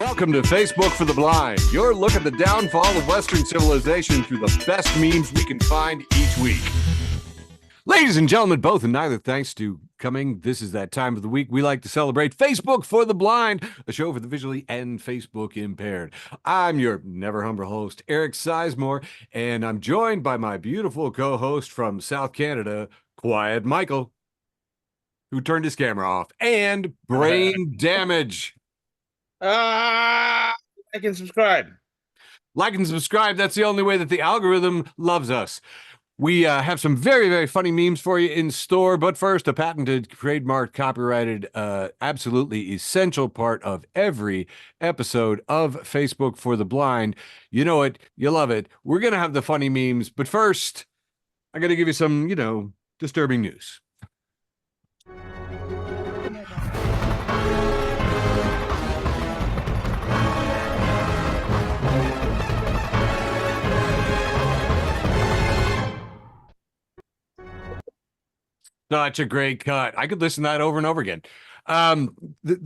Welcome to Facebook for the Blind, your look at the downfall of Western civilization through the best memes we can find each week. Ladies and gentlemen, both and neither, thanks to coming. This is that time of the week we like to celebrate Facebook for the Blind, a show for the visually and Facebook impaired. I'm your never humble host, Eric Sizemore, and I'm joined by my beautiful co-host from South Canada, Quiet Michael, who turned his camera off, and Brain Damage. Like and subscribe. Like and subscribe. That's the only way that the algorithm loves us. We have some very, very funny memes for you in store. But first, a patented, trademarked, copyrighted, absolutely essential part of every episode of Facebook for the Blind. You know it. You love it. We're going to have the funny memes. But first, I got to give you some, disturbing news. Such a great cut. I could listen to that over and over again. A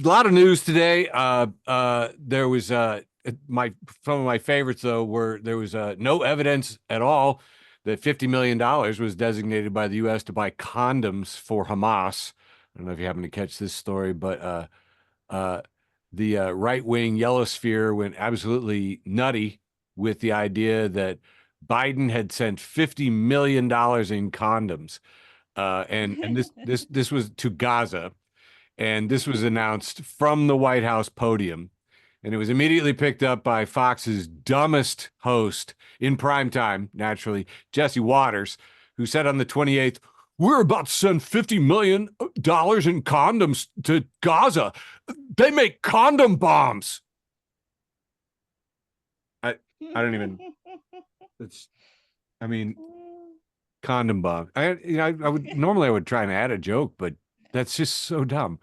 lot of news today. There was some of my favorites though were there was no evidence at all that $50 million was designated by the U.S. to buy condoms for Hamas. I don't know if you happen to catch this story, but the right-wing yellow sphere went absolutely nutty with the idea that Biden had sent $50 million in condoms. And this was to Gaza, and this was announced from the White House podium, and it was immediately picked up by Fox's dumbest host in prime time, naturally, Jesse Waters, who said on the 28th, "We're about to send $50 million in condoms to Gaza. They make condom bombs." I don't even. Condom bomb. I would normally try and add a joke, but that's just so dumb.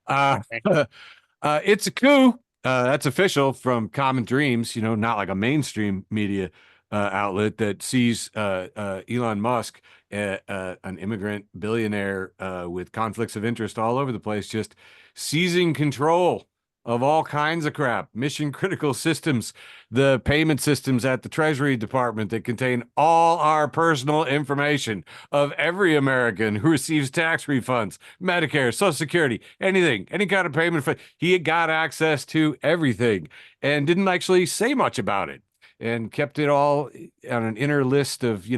It's a coup. That's official from Common Dreams. Not like a mainstream media outlet that sees Elon Musk, an immigrant billionaire with conflicts of interest all over the place, just seizing control of all kinds of crap, mission critical systems, the payment systems at the Treasury Department that contain all our personal information of every American who receives tax refunds, Medicare, Social Security, anything, any kind of payment. He had got access to everything and didn't actually say much about it and kept it all on an inner list of,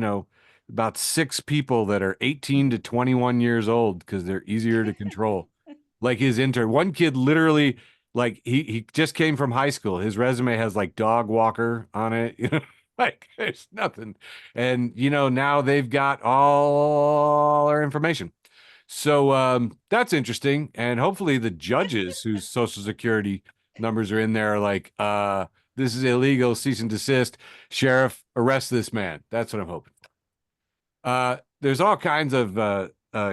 about 6 people that are 18 to 21 years old because they're easier to control. Like his intern, one kid literally, like he just came from high school. His resume has like dog walker on it. Like there's nothing. And now they've got all our information. So that's interesting. And hopefully the judges whose social security numbers are in there are like, this is illegal, cease and desist. Sheriff, arrest this man. That's what I'm hoping. There's all kinds of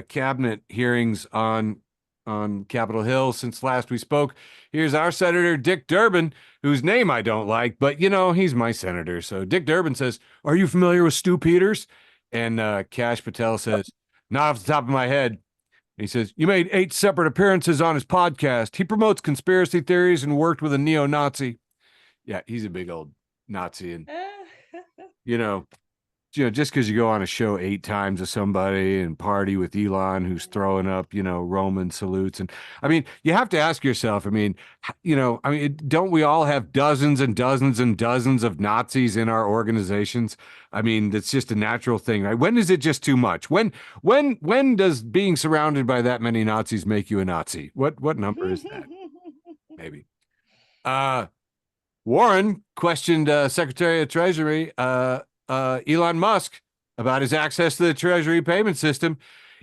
cabinet hearings on Capitol Hill since last we spoke. Here's our Senator Dick Durbin, whose name I don't like, but he's my senator. So Dick Durbin says, "Are you familiar with Stu Peters?" And Kash Patel says, "Not off the top of my head." And he says, "You made 8 separate appearances on his podcast. He promotes conspiracy theories and worked with a neo-Nazi." Yeah, he's a big old Nazi. And, just because you go on a show 8 times with somebody and party with Elon, who's throwing up, Roman salutes. And you have to ask yourself, don't we all have dozens and dozens and dozens of Nazis in our organizations? That's just a natural thing, right? When is it just too much? When does being surrounded by that many Nazis make you a Nazi? What number is that? Maybe. Warren questioned Secretary of Treasury, Elon Musk, about his access to the Treasury payment system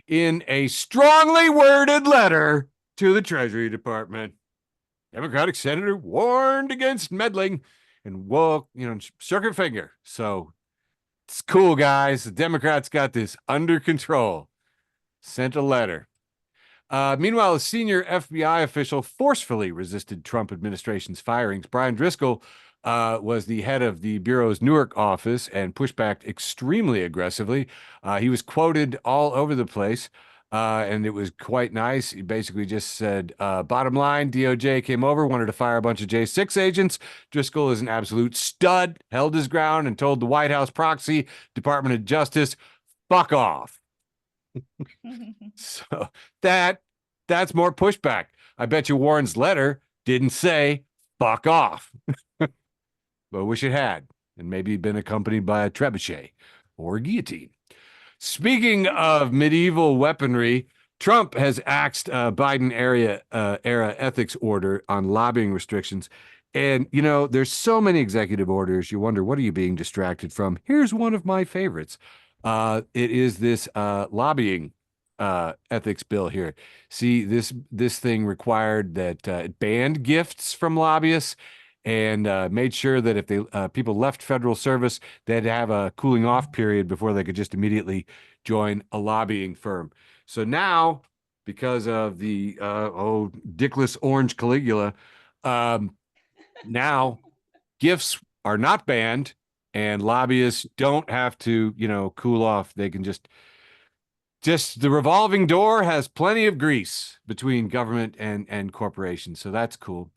in a strongly worded letter to the Treasury Department. Democratic senator warned against meddling and shook her finger. So it's cool, guys. The Democrats got this under control. Sent a letter. Meanwhile, a senior FBI official forcefully resisted Trump administration's firings. Brian Driscoll was the head of the Bureau's Newark office and pushed back extremely aggressively. He was quoted all over the place. And it was quite nice. He basically just said, bottom line, DOJ came over, wanted to fire a bunch of J6 agents. Driscoll is an absolute stud, held his ground, and told the White House proxy, Department of Justice, fuck off. So that that's more pushback. I bet you Warren's letter didn't say fuck off, but I wish it had, and maybe been accompanied by a trebuchet or a guillotine. Speaking of medieval weaponry, Trump has axed Biden era ethics order on lobbying restrictions. And, you know, there's so many executive orders. You wonder, what are you being distracted from? Here's one of my favorites. It is this lobbying ethics bill here. See, this thing required that it banned gifts from lobbyists and made sure that if they people left federal service, they had to have a cooling off period before they could just immediately join a lobbying firm. So now, because of the dickless orange Caligula, now gifts are not banned, and lobbyists don't have to, cool off. They can just the revolving door has plenty of grease between government and corporations. So that's cool.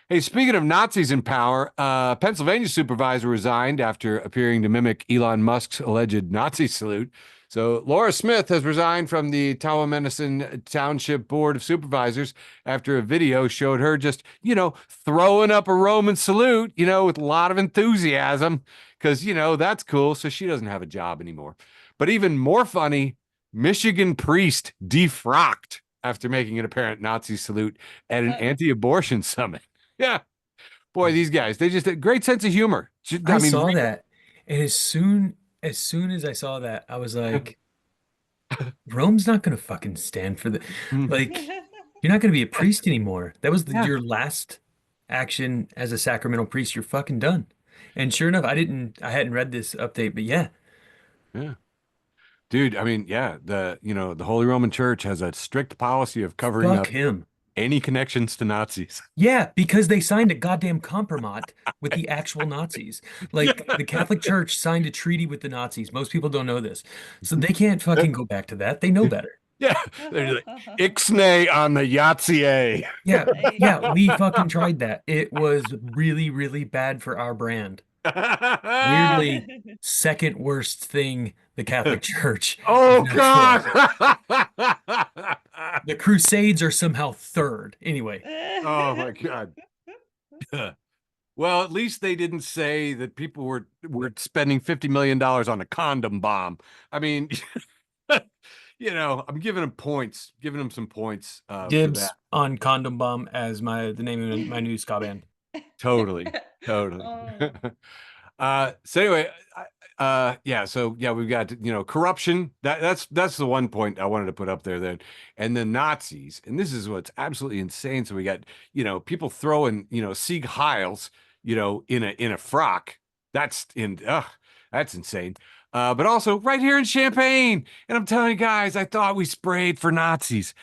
Hey, speaking of Nazis in power, Pennsylvania supervisor resigned after appearing to mimic Elon Musk's alleged Nazi salute. So Laura Smith has resigned from the Tawamanison Township Board of Supervisors after a video showed her just, throwing up a Roman salute, with a lot of enthusiasm, because, that's cool. So she doesn't have a job anymore. But even more funny, Michigan priest defrocked after making an apparent Nazi salute at an anti-abortion summit. Yeah. Boy, these guys, they just a great sense of humor. I saw that. And as soon as I saw that, I was like, Rome's not gonna fucking stand for the like you're not gonna be a priest anymore. That was Yeah. your last action as a sacramental priest. You're fucking done. And sure enough, I hadn't read this update, but yeah, Yeah. Dude, I mean, yeah, the Holy Roman Church has a strict policy of covering fuck up him. any connections to Nazis. Yeah, because they signed a goddamn compromat with the actual Nazis. Like Yeah. the Catholic Church signed a treaty with the Nazis. Most people don't know this. So they can't fucking go back to that. They know better. Yeah. They're like, Ixnay on the Yahtzee. Yeah, yeah, we fucking tried that. It was really, really bad for our brand. Weirdly, second worst thing the Catholic Church is Oh known for. God. The Crusades are somehow third. Anyway, Oh my God. Well, at least they didn't say that people were spending $50 million on a condom bomb. I mean, I'm giving them some points for dibs that. on Condom Bomb as the name of my new ska band. Totally. So anyway, we've got corruption. That's the one point I wanted to put up there then, and the Nazis, and this is what's absolutely insane. So we got people throwing Sieg Heils in a frock. That's insane. But also right here in Champaign, and I'm telling you guys, I thought we sprayed for Nazis.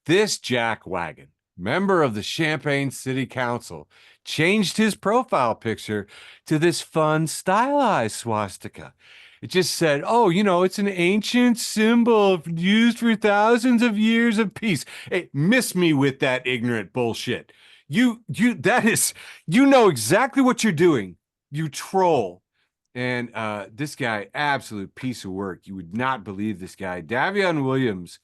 This jackwagon, member of the Champaign City Council, changed his profile picture to this fun, stylized swastika. It just said, oh, it's an ancient symbol used for thousands of years of peace. Hey, miss me with that ignorant bullshit. That is, exactly what you're doing. You troll. And this guy, absolute piece of work. You would not believe this guy. Davion Williams,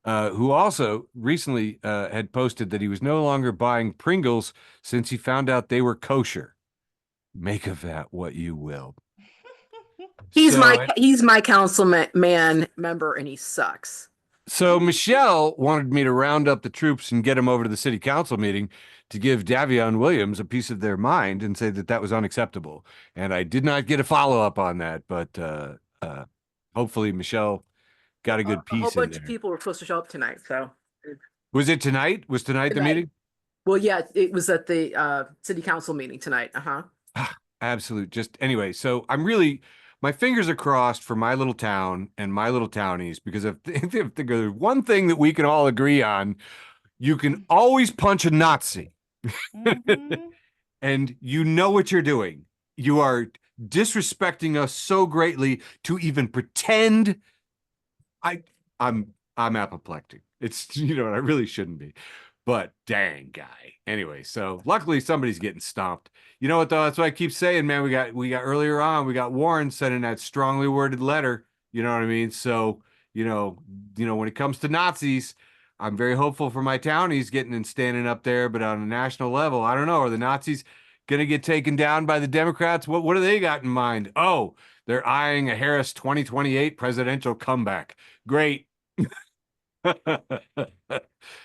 who also recently had posted that he was no longer buying Pringles since he found out they were kosher. Make of that what you will. He's my councilman member, and he sucks. So Michelle wanted me to round up the troops and get them over to the city council meeting to give Davion Williams a piece of their mind and say that was unacceptable. And I did not get a follow-up on that, but hopefully Michelle got a good piece. A whole bunch of people were supposed to show up tonight. So was it tonight? Was tonight the meeting? Well, yeah, it was at the city council meeting tonight. Absolute. Just anyway. So my fingers are crossed for my little town and my little townies, because if there's one thing that we can all agree on, you can always punch a Nazi. Mm-hmm. And you know what you're doing. You are disrespecting us so greatly to even pretend I'm apoplectic. It's and I really shouldn't be. But dang guy. Anyway, so luckily somebody's getting stomped. You know what though? That's what I keep saying, man. We got earlier on, we got Warren sending that strongly worded letter. You know what I mean? So, when it comes to Nazis, I'm very hopeful for my townies getting and standing up there, but on a national level, I don't know. Are the Nazis gonna get taken down by the Democrats? What do they got in mind? Oh, they're eyeing a Harris 2028 presidential comeback. Great.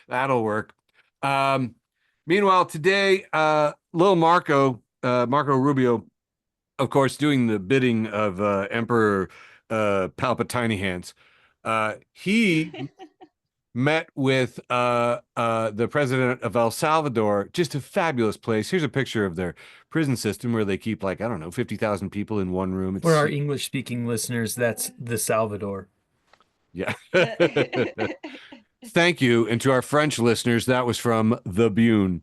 That'll work. Meanwhile, today, little Marco Rubio, of course, doing the bidding of Emperor Palpatine Hands. He met with the president of El Salvador. Just a fabulous place. Here's a picture of their prison system where they keep, like, I don't know, 50,000 people in one room. For our English-speaking listeners, that's the Salvador. Yeah. Thank you. And to our French listeners, that was from The Bune.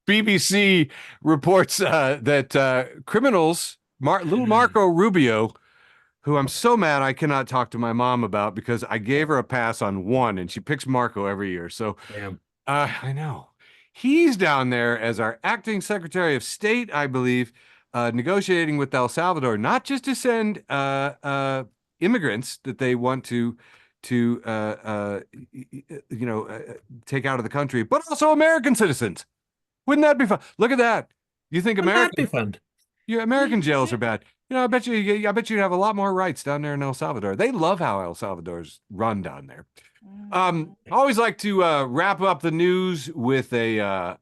BBC reports that criminals, little Marco Rubio, who I'm so mad I cannot talk to my mom about because I gave her a pass on one and she picks Marco every year. So I know. He's down there as our acting Secretary of State, I believe, negotiating with El Salvador, not just to send immigrants that they want to take out of the country, but also American citizens. Wouldn't that be fun? Look at that. You think American jails are bad? I bet you'd have a lot more rights down there in El Salvador. They love how El Salvador's run down there. I always like to wrap up the news with a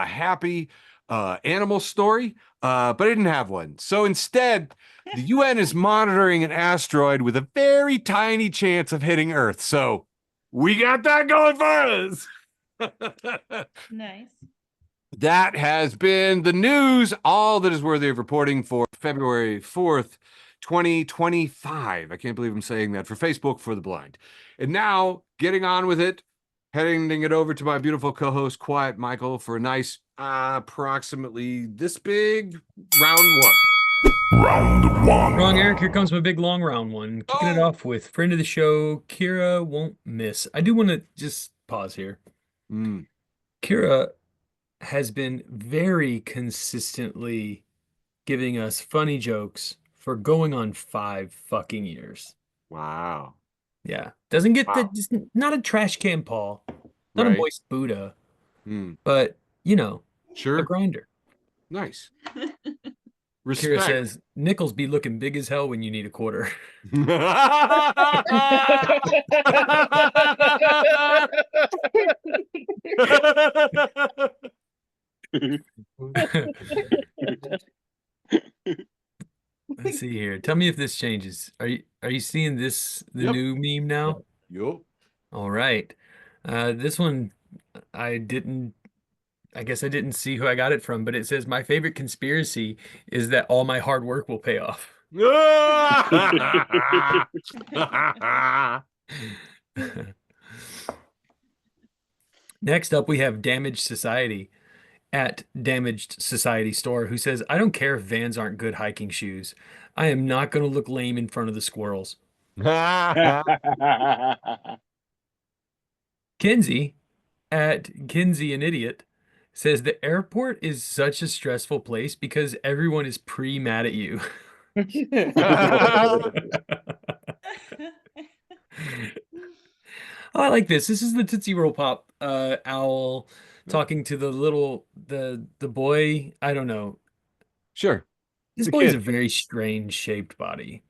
happy animal story, but I didn't have one. So instead, the UN is monitoring an asteroid with a very tiny chance of hitting Earth. So we got that going for us. Nice. That has been the news, all that is worthy of reporting for February 4th, 2025. I can't believe I'm saying that, for Facebook for the Blind. And now, getting on with it, handing it over to my beautiful co-host, Quiet Michael, for a nice, approximately this big round one. Round one. Wrong, Eric. Here comes my big long round one. Kicking it off with friend of the show, Kira Won't Miss. I do want to just pause here. Kira has been very consistently giving us funny jokes for going on 5 fucking years. Wow. Yeah. Doesn't get just not a trash can Paul, not a moist Buddha, but sure, a grinder. Nice. Kira says, nickels be looking big as hell when you need a quarter. Let's see here. Tell me if this changes. Are you seeing the new meme now? Yep. All right. This one I guess I didn't see who I got it from, but it says my favorite conspiracy is that all my hard work will pay off. Next up, we have Damaged Society at Damaged Society Store, who says, I don't care if Vans aren't good hiking shoes. I am not going to look lame in front of the squirrels. Kinsey at Kinsey an Idiot says the airport is such a stressful place because everyone is pre-mad at you. Oh, I like this. This is the Tootsie Roll Pop owl talking to the boy. I don't know. Sure. This boy has a very strange shaped body.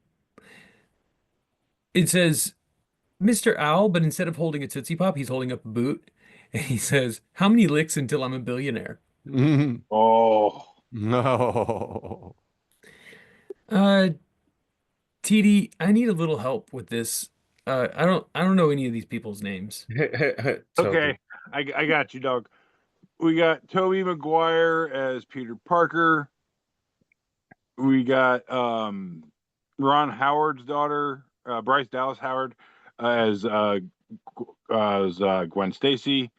It says Mr. Owl, but instead of holding a Tootsie Pop, he's holding up a boot. And he says, how many licks until I'm a billionaire? Oh. No. TD, I need a little help with this. I don't know any of these people's names. Okay, I got you, dog. We got Tobey Maguire as Peter Parker. We got Ron Howard's daughter, Bryce Dallas Howard, as Gwen Stacy,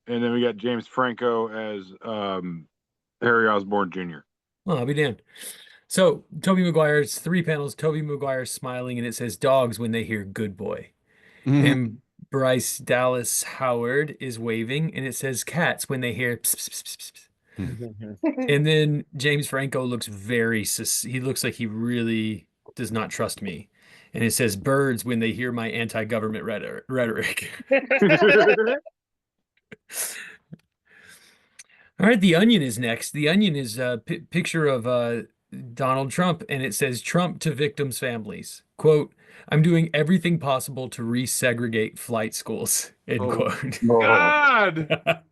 and then we got James Franco as Harry Osborn Jr. Well, I'll be damned. So Tobey Maguire's 3 panels. Tobey Maguire smiling, and it says dogs when they hear good boy. And Bryce Dallas Howard is waving, and it says cats when they hear pss, pss, pss, pss, pss. And then James Franco looks he looks like he really does not trust me. And it says birds when they hear my anti-government rhetoric. All right, The Onion is next. The Onion is a picture of Donald Trump, and it says Trump to victims' families. Quote, I'm doing everything possible to resegregate flight schools, end quote. God.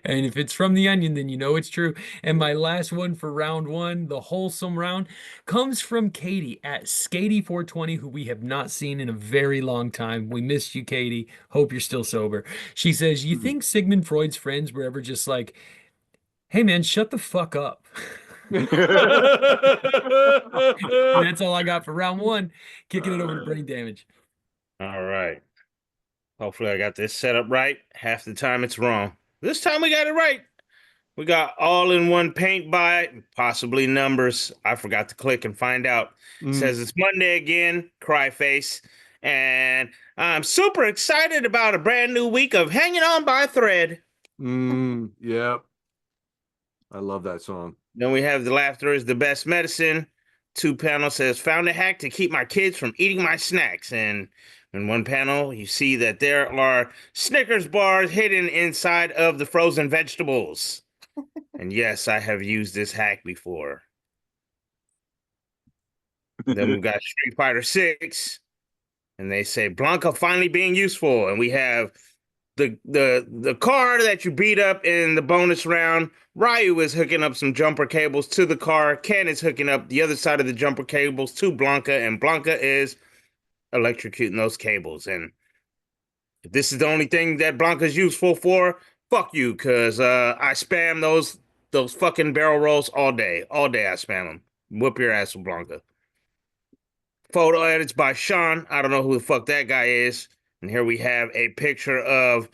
And if it's from The Onion, then you know it's true. And my last one for round one, the wholesome round, comes from Katie at FB4tB, who we have not seen in a very long time. We missed you, Katie. Hope you're still sober. She says, you think Sigmund Freud's friends were ever just like, hey man, shut the fuck up? And that's all I got for round one. Kicking it over to Brain Damage. All right. Hopefully I got this set up right. Half the time it's wrong. This time we got it right. We got all in one paint by, possibly numbers. I forgot to click and find out. Says it's Monday again, cry face. And I'm super excited about a brand new week of hanging on by a thread. Yep. I love that song. Then we have the laughter is the best medicine. 2 panel says found a hack to keep my kids from eating my snacks. And in 1 panel, you see that there are Snickers bars hidden inside of the frozen vegetables. And yes, I have used this hack before. Then we've got Street Fighter 6, and they say Blanca finally being useful. And we have the car that you beat up in the bonus round. Ryu is hooking up some jumper cables to the car. Ken is hooking up the other side of the jumper cables to Blanca, and Blanca is electrocuting those cables. And if this is the only thing that Blanca's useful for, fuck you, because I spam those fucking barrel rolls all day. All day I spam them. Whoop your ass with Blanca. Photo edits by Sean. I don't know who the fuck that guy is. And here we have a picture of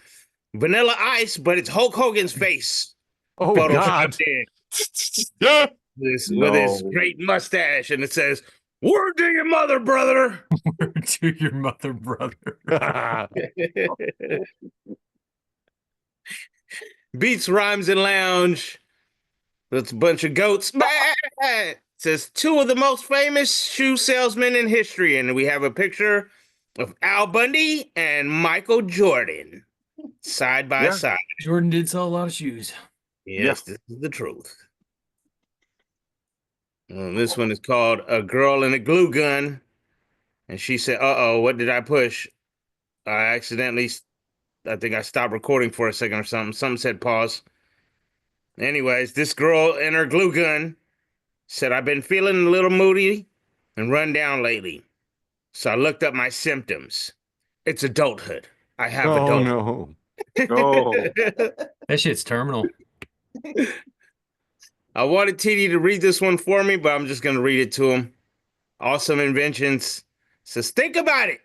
Vanilla Ice, but it's Hulk Hogan's face. Oh, God. With his great mustache. And it says, word to your mother, brother. Word to your mother, brother. Beats, Rhymes, and Lounge. That's a bunch of goats. It says 2 of the most famous shoe salesmen in history. And we have a picture of Al Bundy and Michael Jordan side by side. Jordan did sell a lot of shoes. Yes, this is the truth. This one is called A Girl in a Glue Gun. And she said, uh-oh, what did I push? I think I stopped recording for a second or something. Something said pause. Anyways, this girl in her glue gun said, I've been feeling a little moody and run down lately. So I looked up my symptoms. It's adulthood. I have adulthood. No. That shit's terminal. I wanted TD to read this one for me, but I'm just going to read it to him. Awesome Inventions says, think about it.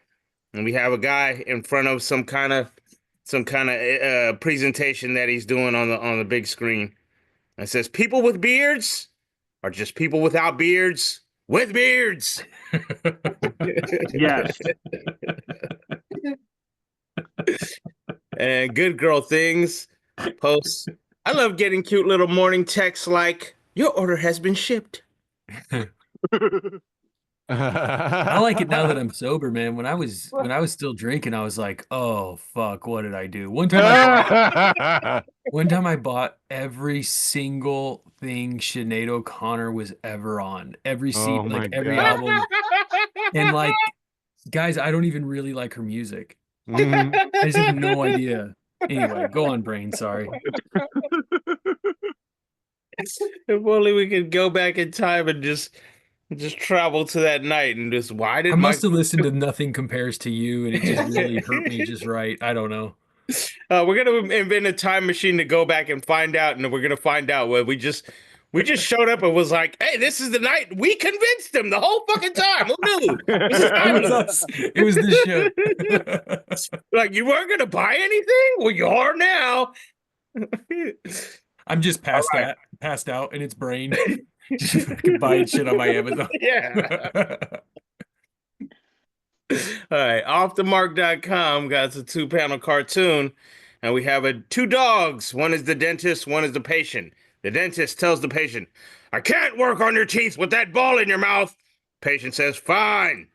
And we have a guy in front of some kind of presentation that he's doing on the big screen. It says, people with beards are just people without beards with beards. Yes. And Good Girl Things posts, I love getting cute little morning texts like, your order has been shipped. I like it now that I'm sober, man. When I was still drinking, I was like, "Oh fuck, what did I do?" One time I bought every single thing Sinead O'Connor was ever on, every CD, like every album, and like, guys, I don't even really like her music. I just have no idea. Anyway, go on, Brain. Sorry. If only we could go back in time and just travel to that night and just I must have listened to Nothing Compares to You, and it just really hurt me just right. I don't know. We're gonna invent a time machine to go back and find out, and we're gonna find out where we just showed up and was like, "Hey, this is the night." We convinced him the whole fucking time. Who knew? It was us. It was the show. Like, you weren't gonna buy anything? Well, you are now. I'm just passed out in its brain. Just fucking buying shit on my Amazon. Yeah. All right, offthemark.com got a 2-panel cartoon, and we have two dogs. One is the dentist, one is the patient. The dentist tells the patient, I can't work on your teeth with that ball in your mouth. Patient says, fine.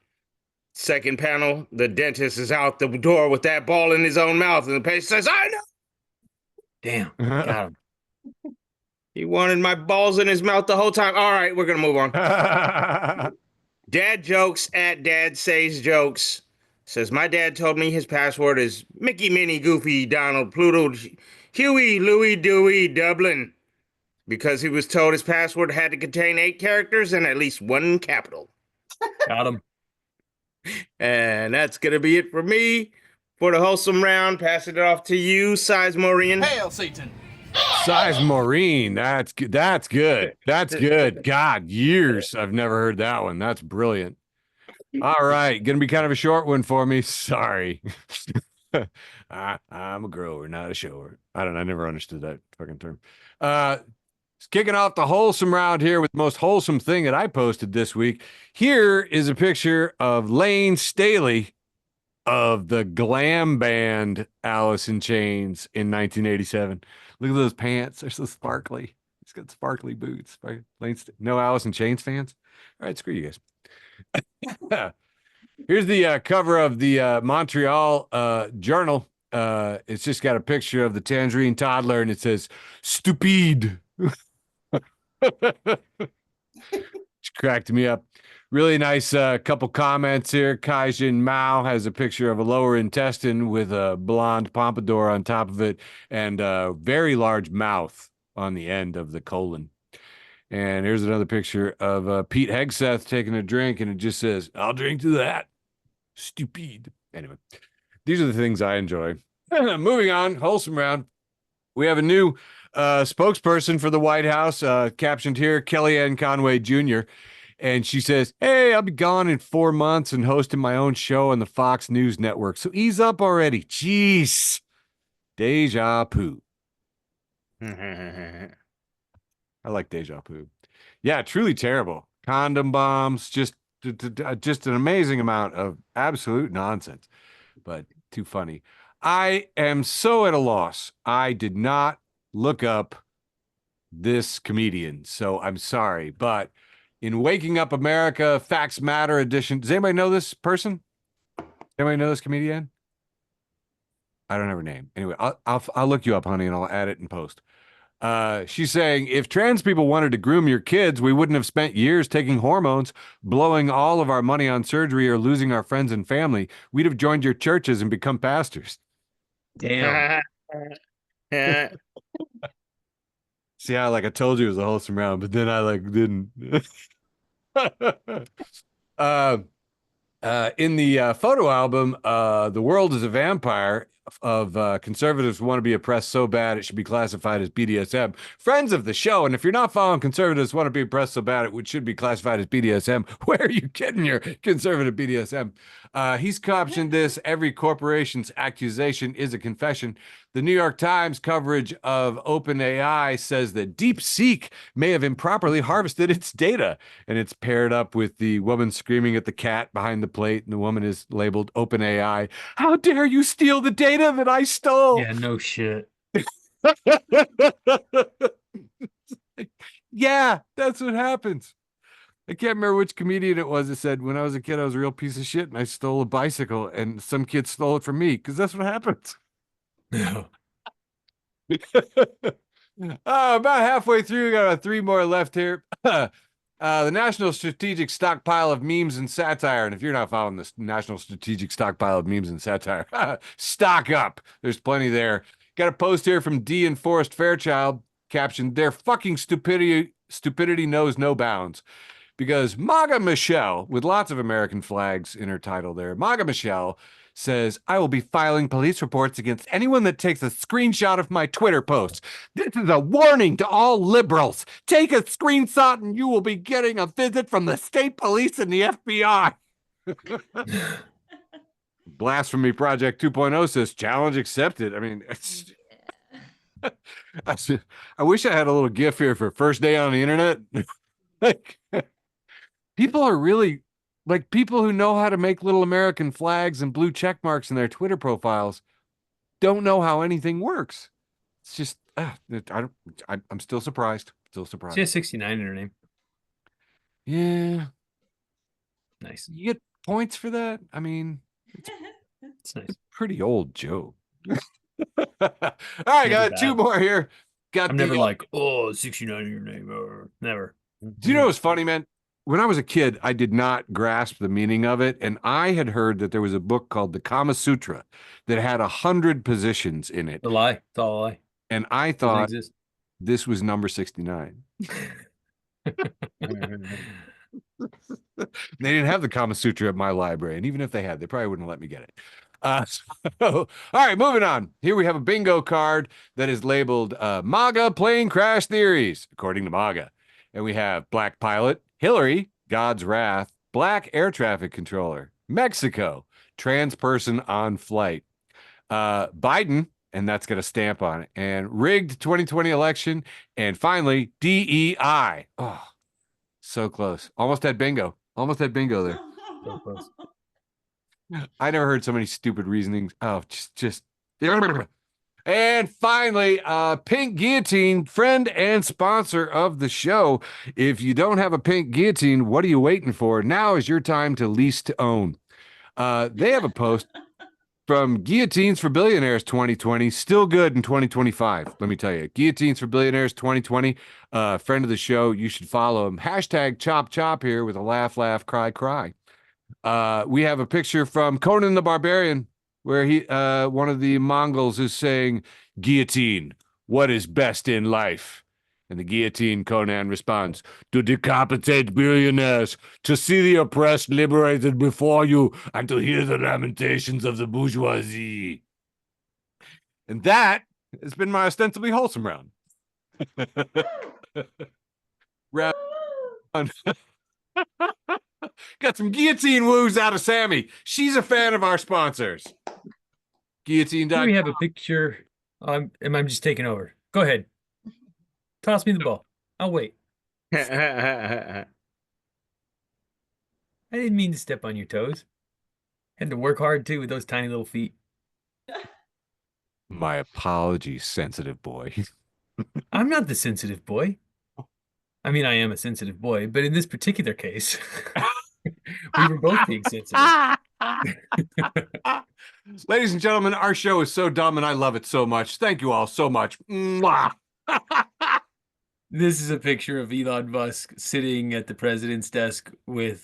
Second panel, the dentist is out the door with that ball in his own mouth, and the patient says, I know. Damn, got him. He wanted my balls in his mouth the whole time. All right, we're going to move on. Dad jokes at Dad Says Jokes. Says, my dad told me his password is Mickey, Minnie, Goofy, Donald, Pluto, Huey, Louie, Dewey, Dublin. Because he was told his password had to contain 8 characters and at least 1 capital. Got him. And that's going to be it for me for the wholesome round. Passing it off to you, Size Maureen. Hail Satan. Size Maureen. That's good. That's good. That's good. God, years I've never heard that one. That's brilliant. All right. Going to be kind of a short one for me. Sorry. I'm a grower, not a shower. I don't know. I never understood that fucking term. Kicking off the wholesome round here with the most wholesome thing that I posted this week. Here is a picture of Lane Staley of the glam band Alice in Chains in 1987. Look at those pants. They're so sparkly. He's got sparkly boots. No Alice in Chains fans? All right, screw you guys. Here's the cover of the Montreal Journal. It's just got a picture of the tangerine toddler, and it says, stupid. Cracked me up. Really nice couple comments here. Kaijin Mao has a picture of a lower intestine with a blonde pompadour on top of it and a very large mouth on the end of the colon. And here's another picture of Pete Hegseth taking a drink, and it just says, I'll drink to that. Stupid. Anyway, these are the things I enjoy. Moving on, wholesome round. We have a new spokesperson for the White House, captioned here, Kellyanne Conway Jr., and she says, hey, I'll be gone in 4 months and hosting my own show on the Fox News Network. So ease up already. Jeez. Deja vu. I like deja vu. Yeah, truly terrible. Condom bombs, just an amazing amount of absolute nonsense, but too funny. I am so at a loss. I did not look up this comedian, so I'm sorry, but in Waking Up America, Facts Matter edition. Does anybody know this person? Anybody know this comedian? I don't have her name. Anyway, I'll look you up, honey, and I'll add it in post. She's saying, if trans people wanted to groom your kids, we wouldn't have spent years taking hormones, blowing all of our money on surgery, or losing our friends and family. We'd have joined your churches and become pastors. Damn. See how, like, I told you it was a wholesome round, but then I didn't. In the photo album, The World is a Vampire, of conservatives want to be oppressed so bad it should be classified as BDSM. Friends of the show, and if you're not following conservatives want to be oppressed so bad it should be classified as BDSM, where are you getting your conservative BDSM? He's captioned this, every corporation's accusation is a confession. The New York Times coverage of OpenAI says that DeepSeek may have improperly harvested its data, and it's paired up with the woman screaming at the cat behind the plate, and the woman is labeled OpenAI. How dare you steal the data that I stole? Yeah, no shit. Yeah, that's what happens. I can't remember which comedian it was that said, when I was a kid, I was a real piece of shit, and I stole a bicycle, and some kid stole it from me, because that's what happens. No. About halfway through, we got 3 more left here. The National Strategic Stockpile of Memes and Satire. And if you're not following this National Strategic Stockpile of Memes and Satire, stock up. There's plenty there. Got a post here from D and Forrest Fairchild, captioned, their fucking stupidity knows no bounds. Because MAGA Michelle, with lots of American flags in her title there, MAGA Michelle says, I will be filing police reports against anyone that takes a screenshot of my Twitter posts. This is a warning to all liberals. Take a screenshot and you will be getting a visit from the state police and the FBI. Blasphemy Project 2.0 says, challenge accepted. I mean, I wish I had a little GIF here for first day on the internet. Like, people are really like people who know how to make little American flags and blue check marks in their Twitter profiles don't know how anything works. It's just, I'm still surprised. Still surprised. She has 69 in her name. Yeah. Nice. You get points for that? I mean, It's nice. a pretty old joke. All right, got two more here. I'm never like, oh, 69 in your name. Or never. Do you know what's funny, man? When I was a kid, I did not grasp the meaning of it. And I had heard that there was a book called the Kama Sutra that had 100 positions in it. A lie. It's all a lie. And I thought this was number 69. They didn't have the Kama Sutra at my library. And even if they had, they probably wouldn't let me get it. All right, moving on. Here we have a bingo card that is labeled MAGA Plane Crash Theories, according to MAGA. And we have Black Pilot, Hillary, God's Wrath, Black Air Traffic Controller, Mexico, Trans Person on Flight, Biden, and that's got a stamp on it, and rigged 2020 election, and finally, DEI. Oh, so close. Almost had bingo. Almost had bingo there. So close. I never heard so many stupid reasonings. Oh, just. And finally, Pink Guillotine, friend and sponsor of the show. If you don't have a pink guillotine, what are you waiting for? Now is your time to lease to own. They have a post from Guillotines for Billionaires 2020, still good in 2025. Let me tell you, Guillotines for Billionaires 2020, friend of the show. You should follow him. Hashtag chop chop here with a laugh, laugh, cry, cry. We have a picture from Conan the Barbarian, where one of the Mongols is saying, "Guillotine, what is best in life?" And the guillotine, Conan, responds, "To decapitate billionaires, to see the oppressed liberated before you, and to hear the lamentations of the bourgeoisie." And that has been my ostensibly wholesome round. Round one. Got some guillotine woos out of Sammy. She's a fan of our sponsors. Guillotine. Here we have a picture. Am I just taking over? Go ahead. Toss me the ball. I'll wait. I didn't mean to step on your toes. Had to work hard too with those tiny little feet. My apologies, sensitive boy. I'm not the sensitive boy. I mean, I am a sensitive boy, but in this particular case, we were both being sensitive. Ladies and gentlemen, our show is so dumb and I love it so much. Thank you all so much. This is a picture of Elon Musk sitting at the president's desk with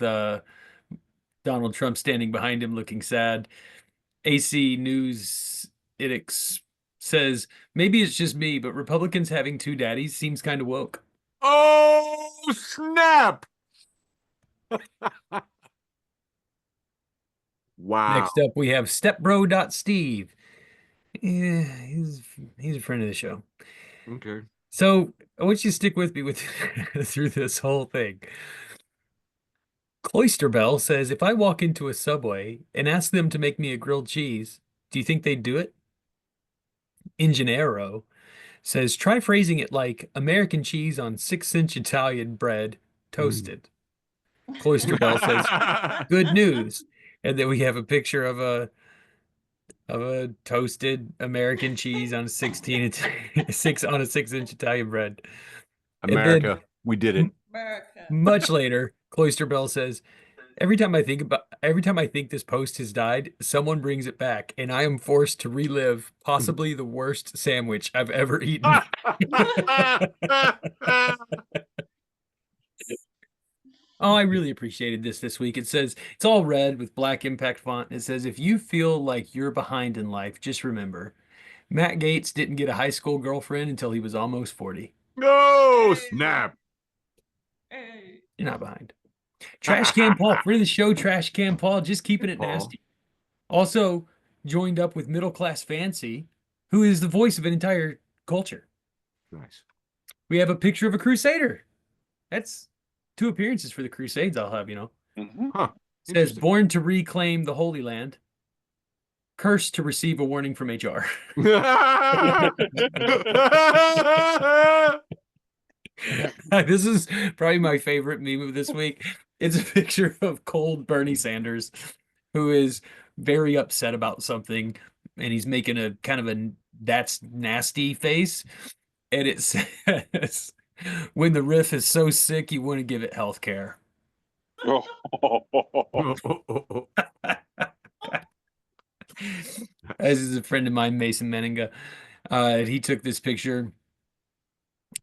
Donald Trump standing behind him looking sad. AC News says, maybe it's just me, but Republicans having two daddies seems kind of woke. Oh, snap. Wow. Next up, we have stepbro.steve. Yeah, he's a friend of the show. Okay. So I want you to stick with me through this whole thing. Cloisterbell says, if I walk into a Subway and ask them to make me a grilled cheese, do you think they'd do it? Ingenero says, try phrasing it like American cheese on 6-inch Italian bread, toasted. Cloisterbell says, good news. And then we have a picture of a toasted American cheese on a 6-inch Italian bread. America, we did it. America. Much later, Cloisterbell says, every time I think this post has died, someone brings it back, and I am forced to relive possibly the worst sandwich I've ever eaten. Oh, I really appreciated this week. It says, it's all red with black impact font. It says, if you feel like you're behind in life, just remember, Matt Gaetz didn't get a high school girlfriend until he was almost 40. No, snap. Hey. You're not behind. Trash Can Paul, friend of the show, Trash Can Paul, just keeping it Paul. nasty. Also joined up with Middle Class Fancy, who is the voice of an entire culture. Nice. We have a picture of a Crusader. That's 2 appearances for the Crusades, I'll have you know. Huh. It says, born to reclaim the Holy Land, cursed to receive a warning from HR. This is probably my favorite meme of this week. It's a picture of cold Bernie Sanders, who is very upset about something, and he's making a kind of a "that's nasty" face, and it says, "When the riff is so sick, you want to give it health care." This is a friend of mine, Mason Meninga. He took this picture,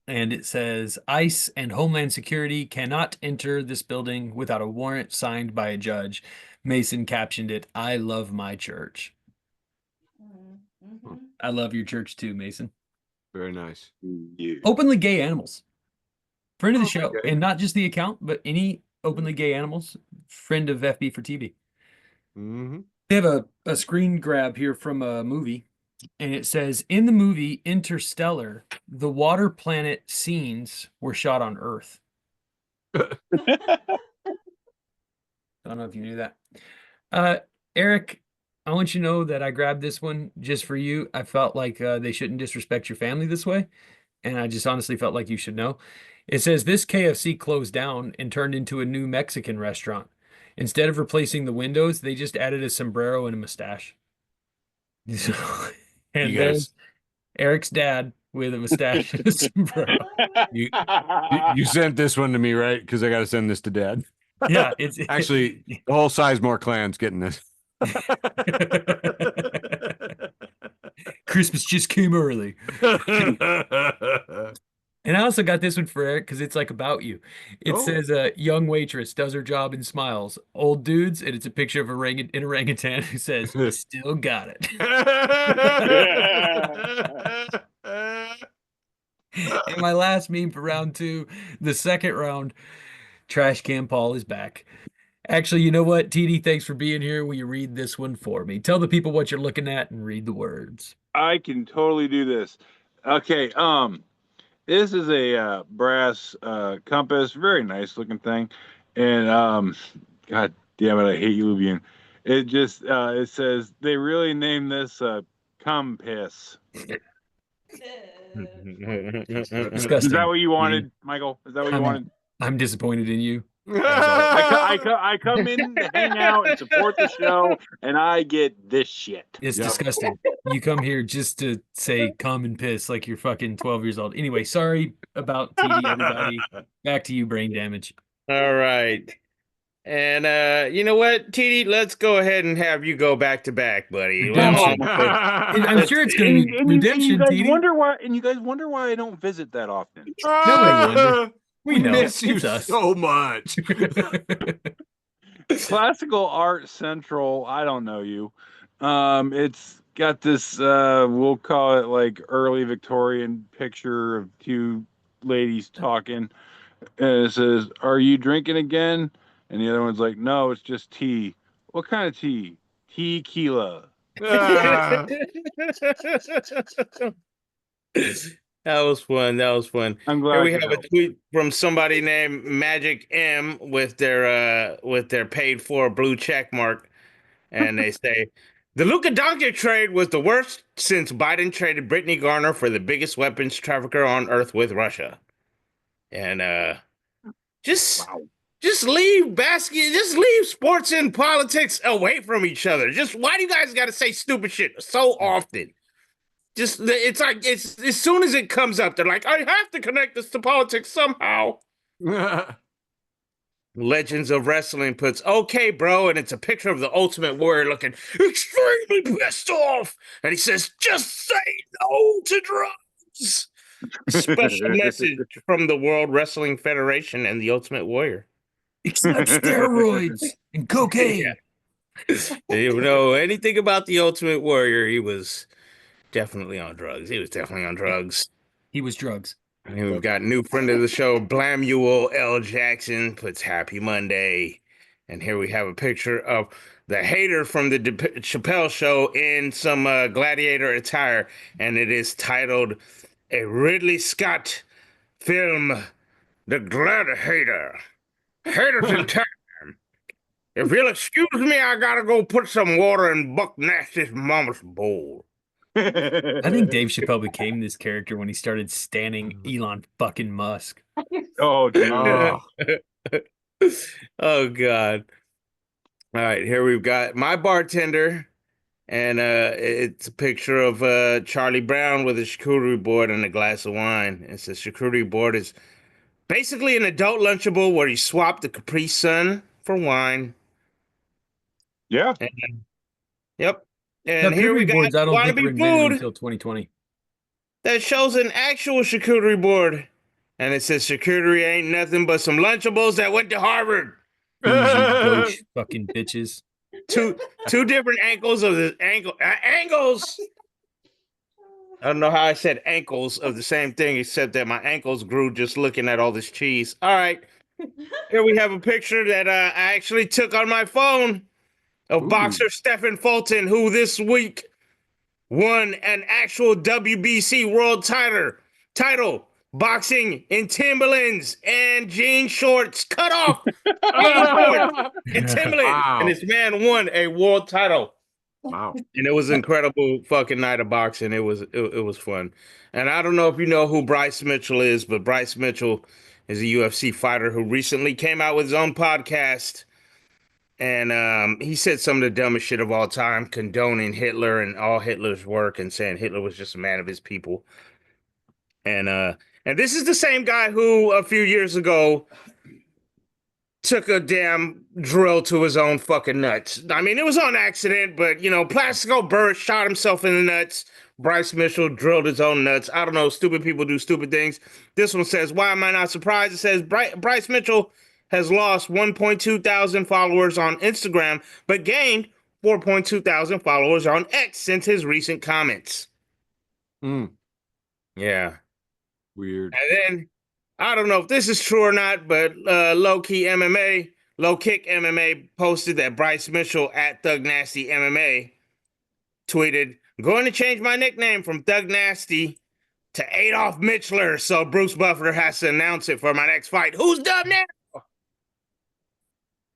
and it says, "ICE and Homeland Security cannot enter this building without a warrant signed by a judge." Mason captioned it, "I love my church." I love your church too, Mason. Very nice. Yeah. Openly gay animals. Friend of the show. Okay. And not just the account, but any openly gay animals. Friend of FB4tB. Mm-hmm. They have a screen grab here from a movie, and it says, in the movie Interstellar, the water planet scenes were shot on Earth. I don't know if you knew that. Eric, I want you to know that I grabbed this one just for you. I felt like they shouldn't disrespect your family this way, and I just honestly felt like you should know. It says, this KFC closed down and turned into a new Mexican restaurant. Instead of replacing the windows, they just added a sombrero and a mustache. And You there's guys, Eric's dad with a mustache and a sombrero. you sent this one to me, right? Because I got to send this to Dad. Yeah, it's Actually, the whole Sizemore clan's getting this. Christmas just came early. And I also got this one for Eric because it's like about you. It says a young waitress does her job and smiles. Old dudes, and it's a picture of an orangutan who says, "Still got it." And my last meme for round 2, the second round, Trash Can Paul is back. Actually, you know what, TD, thanks for being here. Will you read this one for me? Tell the people what you're looking at and read the words. I can totally do this. Okay, this is a brass compass, very nice looking thing, and God damn it, I hate you, Lubian. It just it says they really named this compass. Disgusting. Is that what you wanted, Michael? Is that what you wanted? I'm disappointed in you. I come in to hang out and support the show, and I get this shit. It's Yep. disgusting. You come here just to say come and piss like you're fucking 12 years old. Anyway, sorry about TD, everybody. Back to you, brain damage. All right. And you know what, TD, let's go ahead and have you go back to back, buddy. Redemption. I'm sure it's going to be redemption, you guys TD. wonder why I don't visit that often. We know. miss you It's us. so much. Classical Art Central, I don't know you. It's got this we'll call it like early Victorian picture of two ladies talking, and it says, "Are you drinking again?" And the other one's like, "No, it's just tea." "What kind of tea?" "Tequila." That was fun. That was fun. I'm glad Here we to have a help. tweet from somebody named Magic M with their paid for blue check mark, and they say the Luka Doncic trade was the worst since Biden traded Brittany Garner for the biggest weapons trafficker on earth with Russia. And just leave sports and politics away from each other. Just why do you guys got to say stupid shit so often? Just it's like it's as soon as it comes up, they're like, I have to connect this to politics somehow. Legends of Wrestling puts, okay, bro, and it's a picture of the Ultimate Warrior looking extremely pissed off, and he says, just say no to drugs. Special message from the World Wrestling Federation and the Ultimate Warrior. Except steroids and cocaine. Yeah. If you know anything about the Ultimate Warrior, he was definitely on drugs. He was definitely on drugs. He was drugs. And we've got new friend of the show, Blamuel L. Jackson, puts Happy Monday. And here we have a picture of the hater from the Chappelle show in some gladiator attire. And it is titled a Ridley Scott film, The Gladiator. Haters in time. If you'll excuse me, I gotta go put some water in Buck Nasty's mama's bowl. I think Dave Chappelle became this character when he started standing Elon fucking Musk. Oh, dude. Oh. Oh God. All right, here we've got my bartender, and it's a picture of Charlie Brown with a charcuterie board and a glass of wine. It says charcuterie board is basically an adult Lunchable where you swap the Capri Sun for wine. Yeah. And, yep. And here Charcuterie we got boards, I don't think wannabe were invented food until 2020. that shows an actual charcuterie board. And it says charcuterie ain't nothing but some Lunchables that went to Harvard. Bougie gauche fucking bitches. Two different angles of the angles. I don't know how I said ankles of the same thing, except that my ankles grew just looking at all this cheese. All right. Here we have a picture that I actually took on my phone of boxer Stephen Fulton, who this week won an actual WBC world title boxing in Timberlands and jean shorts, cut off jean shorts and Timberlands. Wow. And this man won a world title. Wow. And it was an incredible fucking night of boxing. It was fun. And I don't know if you know who Bryce Mitchell is, but Bryce Mitchell is a UFC fighter who recently came out with his own podcast. And he said some of the dumbest shit of all time, condoning Hitler and all Hitler's work and saying Hitler was just a man of his people. And this is the same guy who a few years ago took a damn drill to his own fucking nuts. I mean, it was on accident, but, you know, Plaxico Burress shot himself in the nuts. Bryce Mitchell drilled his own nuts. I don't know. Stupid people do stupid things. This one says, why am I not surprised? It says, Bryce Mitchell has lost 1.2 thousand followers on Instagram, but gained 4.2 thousand followers on X since his recent comments. Yeah. Weird. And then, I don't know if this is true or not, but Low Kick MMA posted that Bryce Mitchell at Thug Nasty MMA tweeted, going to change my nickname from Thug Nasty to Adolf Mitchler, so Bruce Buffer has to announce it for my next fight. Who's done now?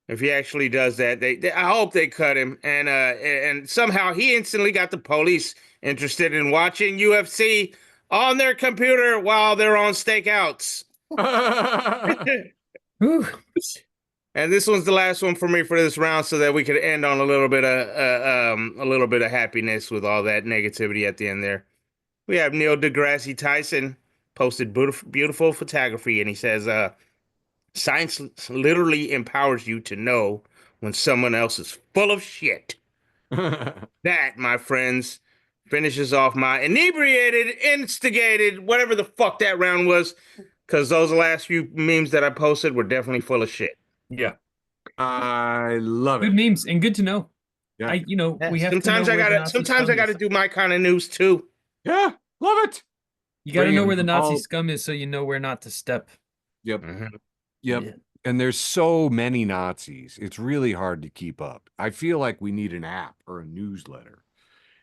If he actually does that, I hope they cut him. And somehow he instantly got the police interested in watching UFC on their computer while they're on stakeouts. And this one's the last one for me for this round, so that we could end on a little bit of happiness with all that negativity at the end there. We have Neil deGrasse Tyson posted beautiful photography, and he says, science literally empowers you to know when someone else is full of shit. That, my friends, finishes off my inebriated, instigated, whatever the fuck that round was, because those last few memes that I posted were definitely full of shit. Yeah. I love it. Good memes and good to know. Yeah. We have sometimes to know I gotta do my kind of news too. Yeah. Love it. You got to know where the Nazi all- scum is so you know where not to step. Yep. Mhm. Yep. Yeah. And there's so many Nazis. It's really hard to keep up. I feel like we need an app or a newsletter.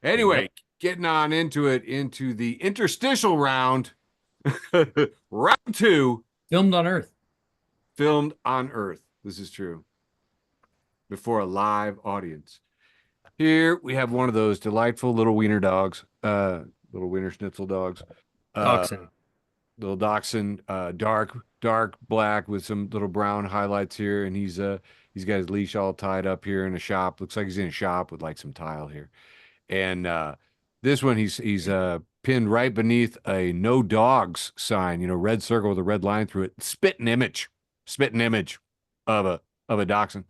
Anyway, getting on into the interstitial round. Round 2. Filmed on Earth. Filmed on Earth. This is true. Before a live audience. Here we have one of those delightful little wiener dogs, little wiener schnitzel dogs. Dachshund. Little dachshund, dark black with some little brown highlights here, and he's got his leash all tied up here in a shop. Looks like he's in a shop with like some tile here. And this one he's pinned right beneath a no dogs sign, red circle with a red line through it. Spitting image of a dachshund.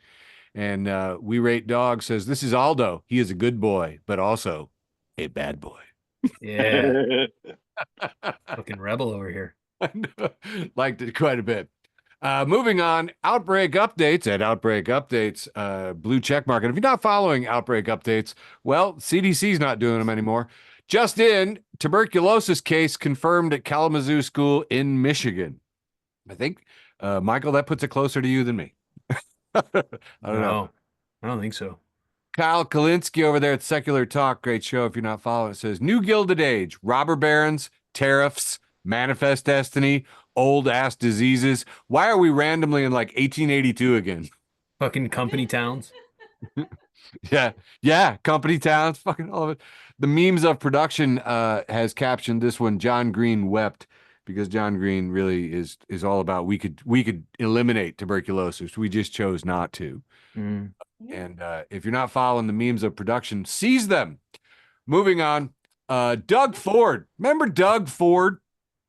And We Rate Dog says, this is Aldo. He is a good boy, but also a bad boy. Yeah. Fucking rebel over here. Liked it quite a bit. Moving on, Outbreak Updates at Outbreak Updates, blue check mark. And if you're not following Outbreak Updates, well, CDC's not doing them anymore. Just in, tuberculosis case confirmed at Kalamazoo School in Michigan. I think, Michael, that puts it closer to you than me. I don't know. I don't think so. Kyle Kalinske over there at Secular Talk, great show if you're not following it, says, New Gilded Age, robber barons, tariffs, manifest destiny, old-ass diseases. Why are we randomly in like 1882 again? Fucking company towns. Yeah, company towns, fucking all of it. The memes of production has captioned this one. John Green wept because John Green really is all about we could eliminate tuberculosis. We just chose not to. Mm. And if you're not following the memes of production, seize them. Moving on. Doug Ford. Remember Doug Ford?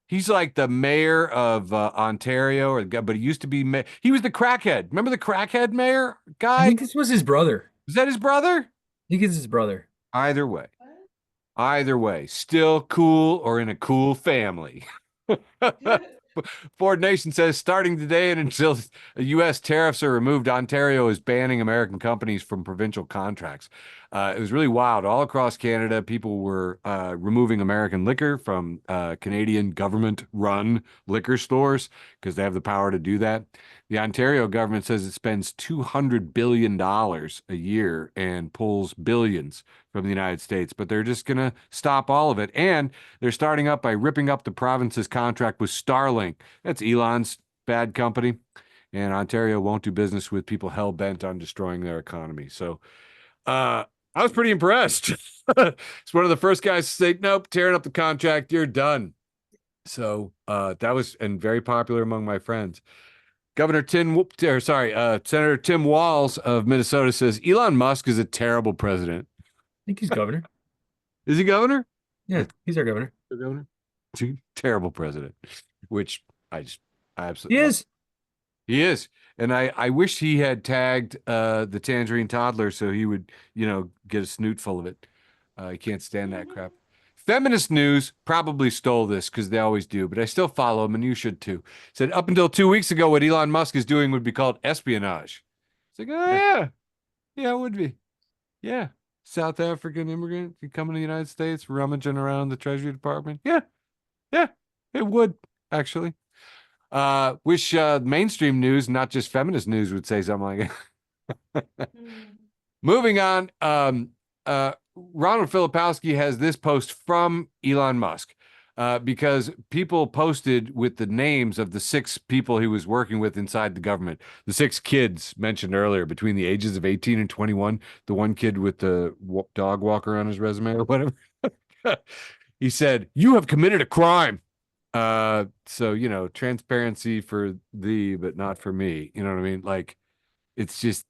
He's like the mayor of Ontario, but he used to be he was the crackhead. Remember the crackhead mayor guy? I think this was his brother. Is that his brother? I think it's his brother. Either way, still cool or in a cool family. Ford Nation says starting today and until U.S. tariffs are removed, Ontario is banning American companies from provincial contracts. It was really wild. All across Canada, people were removing American liquor from Canadian government-run liquor stores because they have the power to do that. The Ontario government says it spends $200 billion a year and pulls billions from the United States, but they're just going to stop all of it. And they're starting up by ripping up the province's contract with Starlink. That's Elon's bad company. And Ontario won't do business with people hell-bent on destroying their economy. So I was pretty impressed. It's one of the first guys to say, nope, tearing up the contract, you're done. So that was and very popular among my friends. Senator Tim Walz of Minnesota says Elon Musk is a terrible president. I think he's governor. Is he governor? Yeah, he's our governor. Governor? Terrible president, which I absolutely He love. is. He is. And I wish he had tagged the tangerine toddler so he would, get a snoot full of it. I can't stand that crap. Feminist News probably stole this because they always do, but I still follow him, and you should too. Said up until 2 weeks ago, what Elon Musk is doing would be called espionage. It's like, oh, yeah, it would be. Yeah. South African immigrant, you come to the United States, rummaging around the Treasury Department. Yeah, it would, actually. Wish mainstream news, not just feminist news, would say something like it. Moving on, Ronald Filipowski has this post from Elon Musk because people posted with the names of the 6 people he was working with inside the government. The 6 kids mentioned earlier between the ages of 18 and 21, the one kid with the dog walker on his resume or whatever. He said, you have committed a crime. So, transparency for thee, but not for me. You know what I mean? Like, it's just,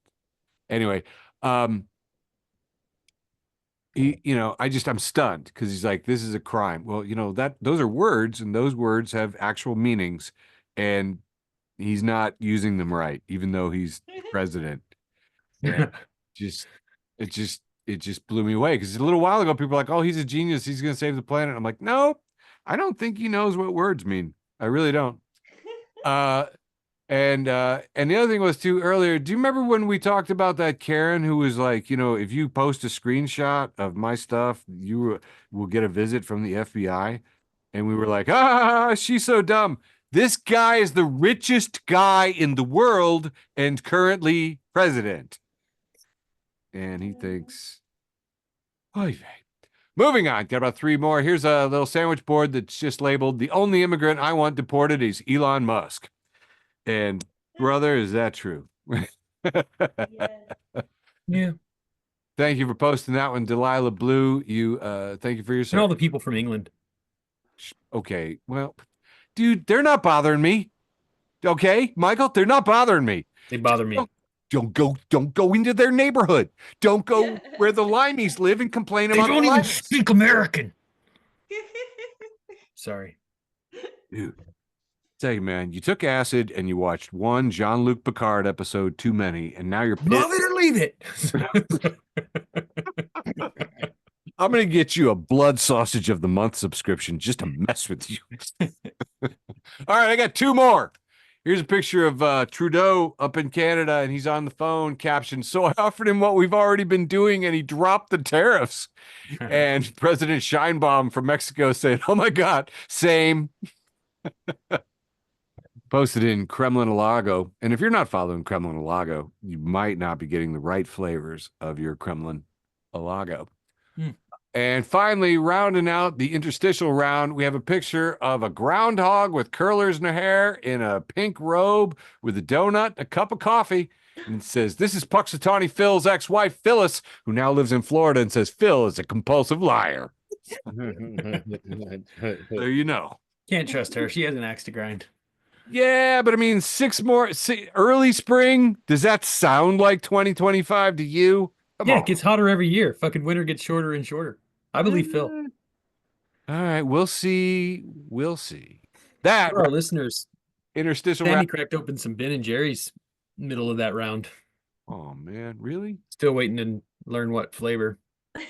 anyway, I'm stunned because he's like, this is a crime. Well, those are words, and those words have actual meanings, and he's not using them right, even though he's president. And it just blew me away because a little while ago, people were like, oh, he's a genius. He's going to save the planet. I'm like, no, I don't think he knows what words mean. I really don't. And the other thing was too earlier, do you remember when we talked about that Karen who was like, if you post a screenshot of my stuff, you will get a visit from the FBI? And we were like, she's so dumb. This guy is the richest guy in the world and currently president. And he thinks, moving on, got about 3 more. Here's a little sandwich board that's just labeled, the only immigrant I want deported is Elon Musk. And brother, is that true? Yeah. Thank you for posting that one, Delilah Blue. Thank you for your service. And all the people from England. Okay, well, dude, they're not bothering me. Okay, Michael, they're not bothering me. They bother me. Don't go into their neighborhood. Don't go where the Limeys live and complain about. They don't even speak American. Sorry, dude. Tell you, man, you took acid and you watched one Jean-Luc Picard episode too many, and now you're pissed. Love it or leave it. I'm gonna get you a blood sausage of the month subscription just to mess with you. All right, I got 2 more. Here's a picture of Trudeau up in Canada, and he's on the phone, captioned, so I offered him what we've already been doing, and he dropped the tariffs. And President Scheinbaum from Mexico said, oh my God, same. Posted in Kremlin-Alago. And if you're not following Kremlin-Alago, you might not be getting the right flavors of your Kremlin-Alago. And finally, rounding out the interstitial round, we have a picture of a groundhog with curlers in her hair in a pink robe with a donut, a cup of coffee. And it says, this is Puxatawny Phil's ex-wife, Phyllis, who now lives in Florida, and says Phil is a compulsive liar. There you know. Can't trust her. She has an axe to grind. Yeah, but I mean, early spring. Does that sound like 2025 to you? Come on. It gets hotter every year. Fucking winter gets shorter and shorter. I believe Phil. All right, we'll see. We'll see. That For our listeners, interstitial Sammy rap. cracked open some Ben and Jerry's middle of that round. Oh man, really? Still waiting to learn what flavor. I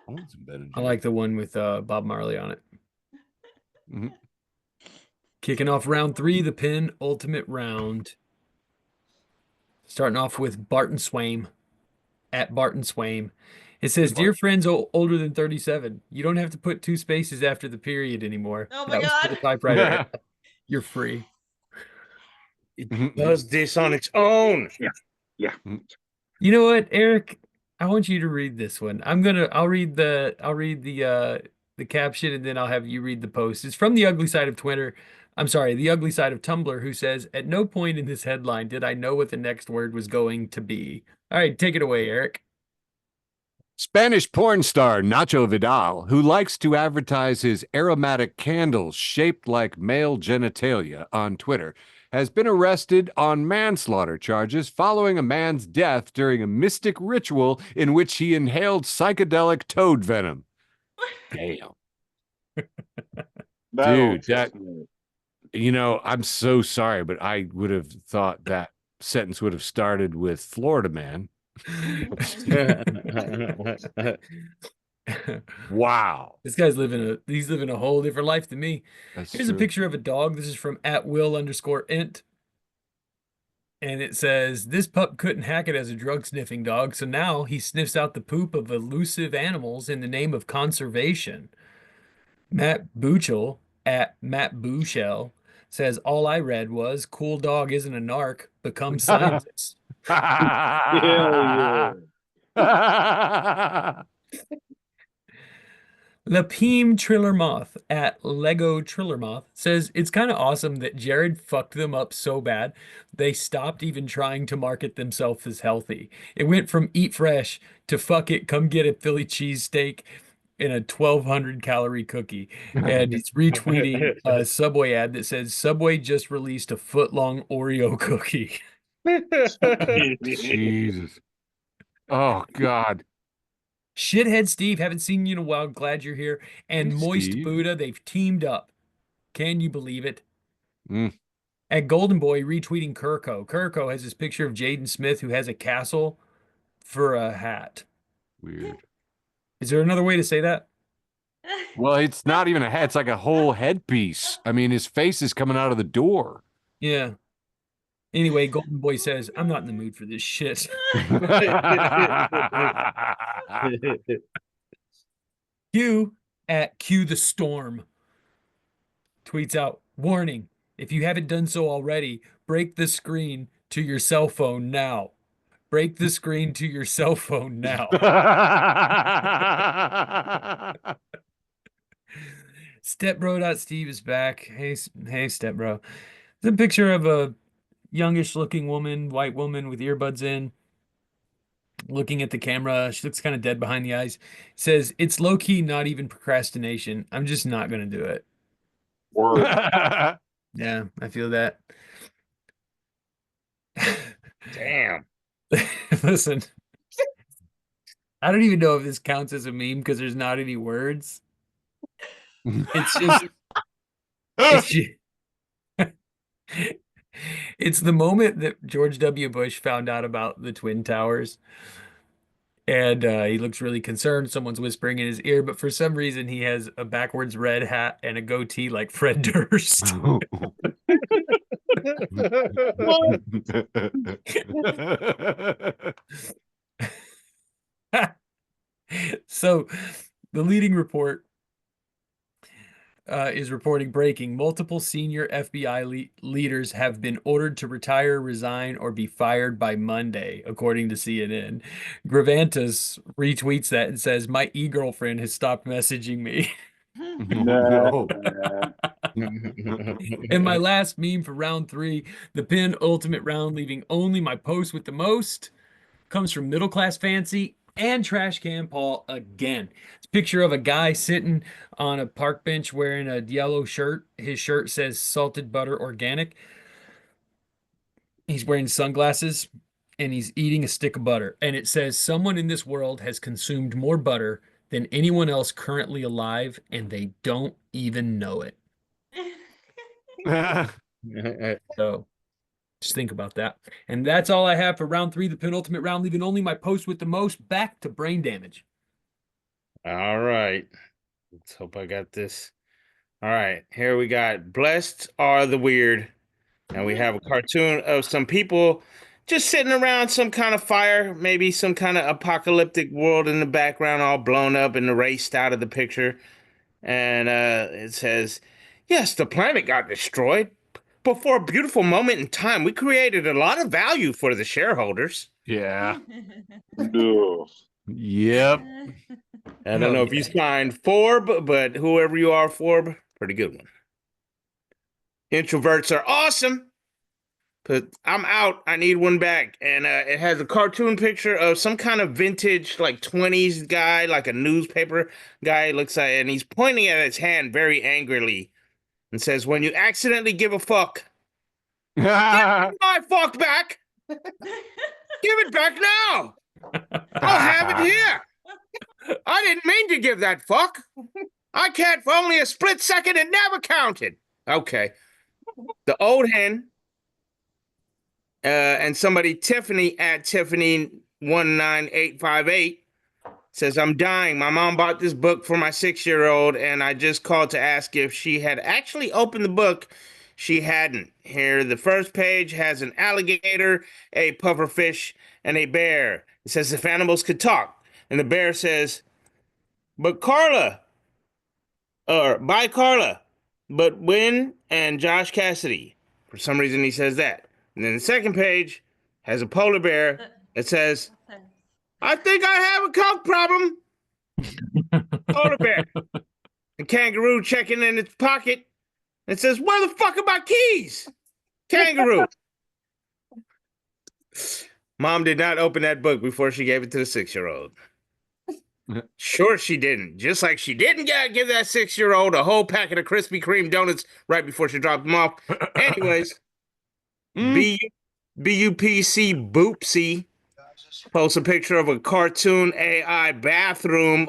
want some Ben and I like the one with Bob Marley on it. Kicking off round 3, the penultimate round. Starting off with Barton Swaim at Barton Swaim. It says, dear friends older than 37, you don't have to put 2 spaces after the period anymore. Oh my That was for God. the typewriter. You're free. It does this on its own. Yeah. You know what, Eric? I want you to read this one. I'll read the caption, and then I'll have you read the post. It's from the ugly side of Twitter. I'm sorry, the ugly side of Tumblr, who says, at no point in this headline did I know what the next word was going to be. All right, take it away, Eric. Spanish porn star Nacho Vidal, who likes to advertise his aromatic candles shaped like male genitalia on Twitter, has been arrested on manslaughter charges following a man's death during a mystic ritual in which he inhaled psychedelic toad venom. Damn. Dude, I'm so sorry, but I would have thought that sentence would have started with Florida man. Wow. This guy's he's living a whole different life than me. Here's a picture of a dog. This is from @will_int. And it says, this pup couldn't hack it as a drug sniffing dog, so now he sniffs out the poop of elusive animals in the name of conservation. Matt Buchel @MattBuchel says, all I read was, cool dog isn't a narc, become scientist. Hell yeah. Lapim Trillermoth @Lego Trillermoth says, it's kind of awesome that Jared fucked them up so bad they stopped even trying to market themselves as healthy. It went from eat fresh to fuck it, come get a Philly cheesesteak in a 1,200 calorie cookie. And he's retweeting a Subway ad that says, Subway just released a foot-long Oreo cookie. Jesus. Oh, God. Shithead Steve, haven't seen you in a while. Glad you're here. And Hey, Moist Steve. Buddha, they've teamed up. Can you believe it? Mm. At Golden Boy retweeting Kirko. Kirko has this picture of Jaden Smith who has a castle for a hat. Weird. Is there another way to say that? Well, it's not even a hat. It's like a whole headpiece. I mean, his face is coming out of the door. Yeah. Anyway, Golden Boy says, I'm not in the mood for this shit. Q @Q the Storm tweets out, warning, if you haven't done so already, break the screen to your cell phone now. Break the screen to your cell phone now. Stepbro.Steve is back. Hey, Stepbro. It's a picture of a youngish looking woman, white woman with earbuds in, looking at the camera. She looks kind of dead behind the eyes. Says, it's low key, not even procrastination. I'm just not going to do it. Word. Yeah, I feel that. Damn. Listen, I don't even know if this counts as a meme because there's not any words. It's just, it's the moment that George W. Bush found out about the Twin Towers. And he looks really concerned. Someone's whispering in his ear, but for some reason he has a backwards red hat and a goatee like Fred Durst. So the leading report is reporting breaking. Multiple senior FBI leaders have been ordered to retire, resign, or be fired by Monday, according to CNN. Gravantis retweets that and says, my e-girlfriend has stopped messaging me. No. And my last meme for round 3, the penultimate round, leaving only my post with the most, comes from Middle Class Fancy and Trash Can Paul again. It's a picture of a guy sitting on a park bench wearing a yellow shirt. His shirt says salted butter organic. He's wearing sunglasses and he's eating a stick of butter. And it says, someone in this world has consumed more butter than anyone else currently alive, and they don't even know it. So just think about that. And that's all I have for round 3, the penultimate round, leaving only my post with the most. Back to brain damage. All right. Let's hope I got this. All right. Here we got Blessed Are the Weird. And we have a cartoon of some people just sitting around some kind of fire, maybe some kind of apocalyptic world in the background, all blown up and erased out of the picture. And it says, yes, the planet got destroyed. But for a beautiful moment in time, we created a lot of value for the shareholders. Yeah. No. Yep. I don't know if you signed Forb, but whoever you are, Forb, pretty good one. Introverts are awesome, but I'm out. I need one back. And it has a cartoon picture of some kind of vintage, like 20s guy, like a newspaper guy, looks like, and he's pointing at his hand very angrily and says, when you accidentally give a fuck, give my fuck back. Give it back now. I'll have it here. I didn't mean to give that fuck. I can't for only a split second. It never counted. Okay. The old hen and somebody, Tiffany at Tiffany19858 says, I'm dying. My mom bought this book for my 6-year-old, and I just called to ask if she had actually opened the book. She hadn't. Here, the first page has an alligator, a pufferfish, and a bear. It says if animals could talk. And the bear says, but Carla, or by Carla, but when and Josh Cassidy. For some reason, he says that. And then the second page has a polar bear that says, I think I have a coke problem. Polar bear. A kangaroo checking in its pocket. It says, where the fuck are my keys? Kangaroo. Mom did not open that book before she gave it to the 6-year-old. Sure she didn't. Just like she didn't give that 6-year-old a whole packet of Krispy Kreme donuts right before she dropped them off. Anyways, BUPC Boopsy posts a picture of a cartoon AI bathroom,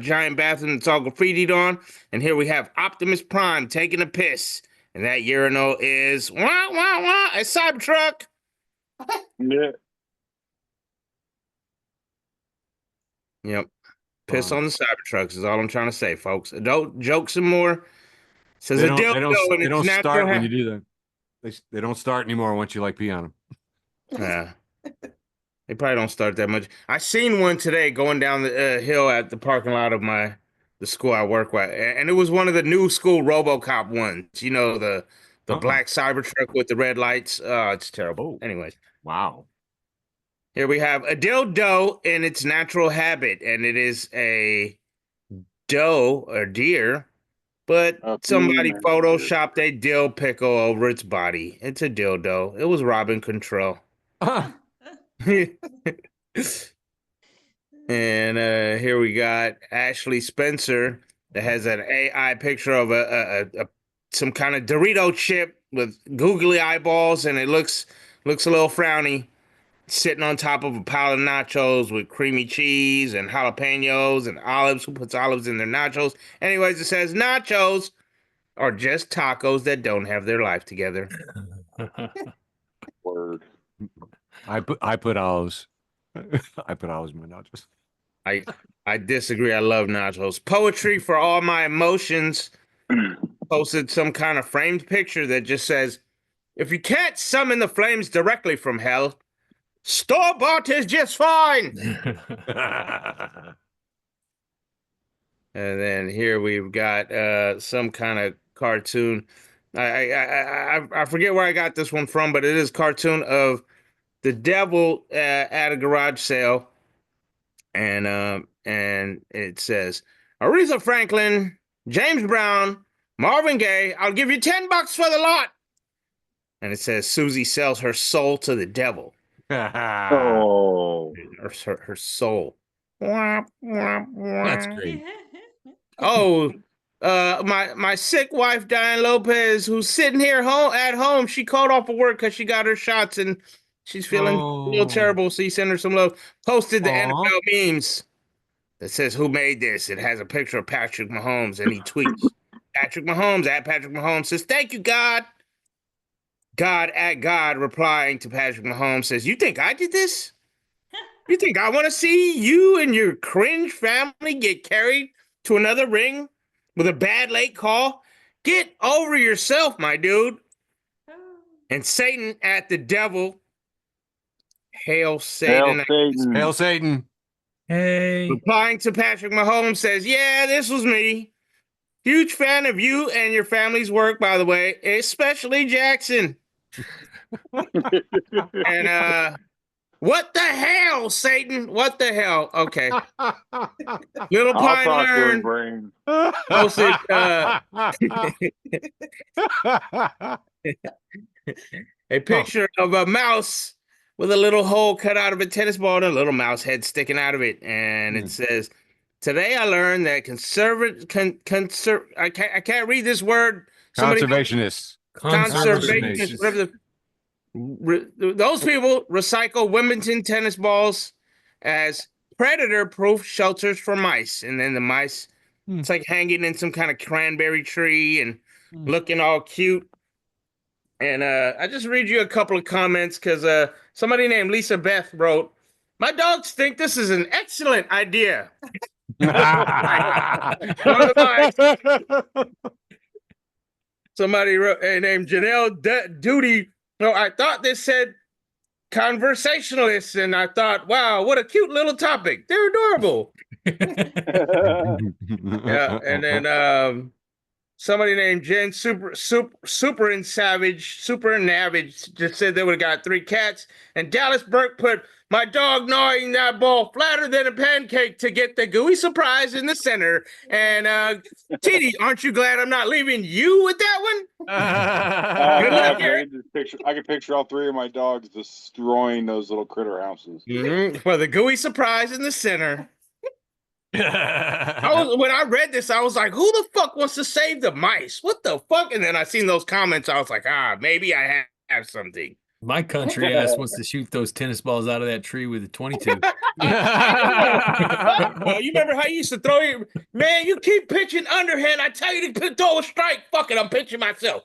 giant bathroom that's all graffitied on. And here we have Optimus Prime taking a piss. And that urinal is a Cybertruck. Yeah. Yep. Piss on the Cybertrucks is all I'm trying to say, folks. Don't joke some more. Says They a don't, dildo they don't, and they it's don't natural start when you do that. They don't start anymore once you like pee on them. Yeah. They probably don't start that much. I seen one today going down the hill at the parking lot of the school I work with, and it was one of the new school RoboCop ones. You know, the black Cybertruck with the red lights. Oh, it's terrible. Oh. Anyways, Wow. here we have a dildo in its natural habit, and it is a doe or deer, but somebody photoshopped a dill pickle over its body. It's a dildo. It was Robin Control. And here we got Ashley Spencer that has an AI picture of a some kind of Dorito chip with googly eyeballs, and it looks a little frowny, sitting on top of a pile of nachos with creamy cheese and jalapenos and olives. Who puts olives in their nachos? Anyways, it says nachos are just tacos that don't have their life together. Word. I put olives. I put olives in my nachos. I disagree. I love nachos. Poetry for all my emotions posted some kind of framed picture that just says, if you can't summon the flames directly from hell, store-bought is just fine. And then here we've got some kind of cartoon. I forget where I got this one from, but it is cartoon of the devil at a garage sale. And it says, Aretha Franklin, James Brown, Marvin Gaye, I'll give you $10 for the lot. And it says Susie sells her soul to the devil. Oh. Her soul. That's great. Oh, my sick wife Diane Lopez, who's sitting here at home, she called off of work because she got her shots and she's feeling a little terrible. So you send her some love. Posted the NFL memes that says who made this. It has a picture of Patrick Mahomes and he tweets Patrick Mahomes at Patrick Mahomes says thank you God. God at God replying to Patrick Mahomes says you think I did this? You think I want to see you and your cringe family get carried to another ring with a bad late call? Get over yourself, my dude. And Satan at the devil. Hail Satan. Hail Satan. Hail Satan. Hey. Replying to Patrick Mahomes says, yeah, this was me. Huge fan of you and your family's work, by the way, especially Jackson. And what the hell, Satan? What the hell? Okay. Little I'll Pine talk to him, Learn Brain. posted a picture of a mouse with a little hole cut out of a tennis ball and a little mouse head sticking out of it. And it says, today I learned that I can't read this word. Conservationists. Conservationists. Those people recycle Wimbledon tennis balls as predator-proof shelters for mice. And then the mice, it's like hanging in some kind of cranberry tree and looking all cute. And I just read you a couple of comments because somebody named Lisa Beth wrote, my dogs think this is an excellent idea. Somebody wrote, named Janelle Duty. No, I thought this said conversationalists, and I thought, wow, what a cute little topic. They're adorable. Yeah, and then somebody named Jen Super and Savage just said they would have got 3 cats. And Dallas Burke put my dog gnawing that ball flatter than a pancake to get the gooey surprise in the center. And TD, aren't you glad I'm not leaving you with that one? Good luck, Eric. I can picture all 3 of my dogs destroying those little critter houses. For the gooey surprise in the center. When I read this, I was like, who the fuck wants to save the mice? What the fuck? And then I seen those comments. I was like, maybe I have something. My country ass wants to shoot those tennis balls out of that tree with a 22. You remember how you used to throw your man? You keep pitching underhand. I tell you to throw a strike. Fuck it, I'm pitching myself.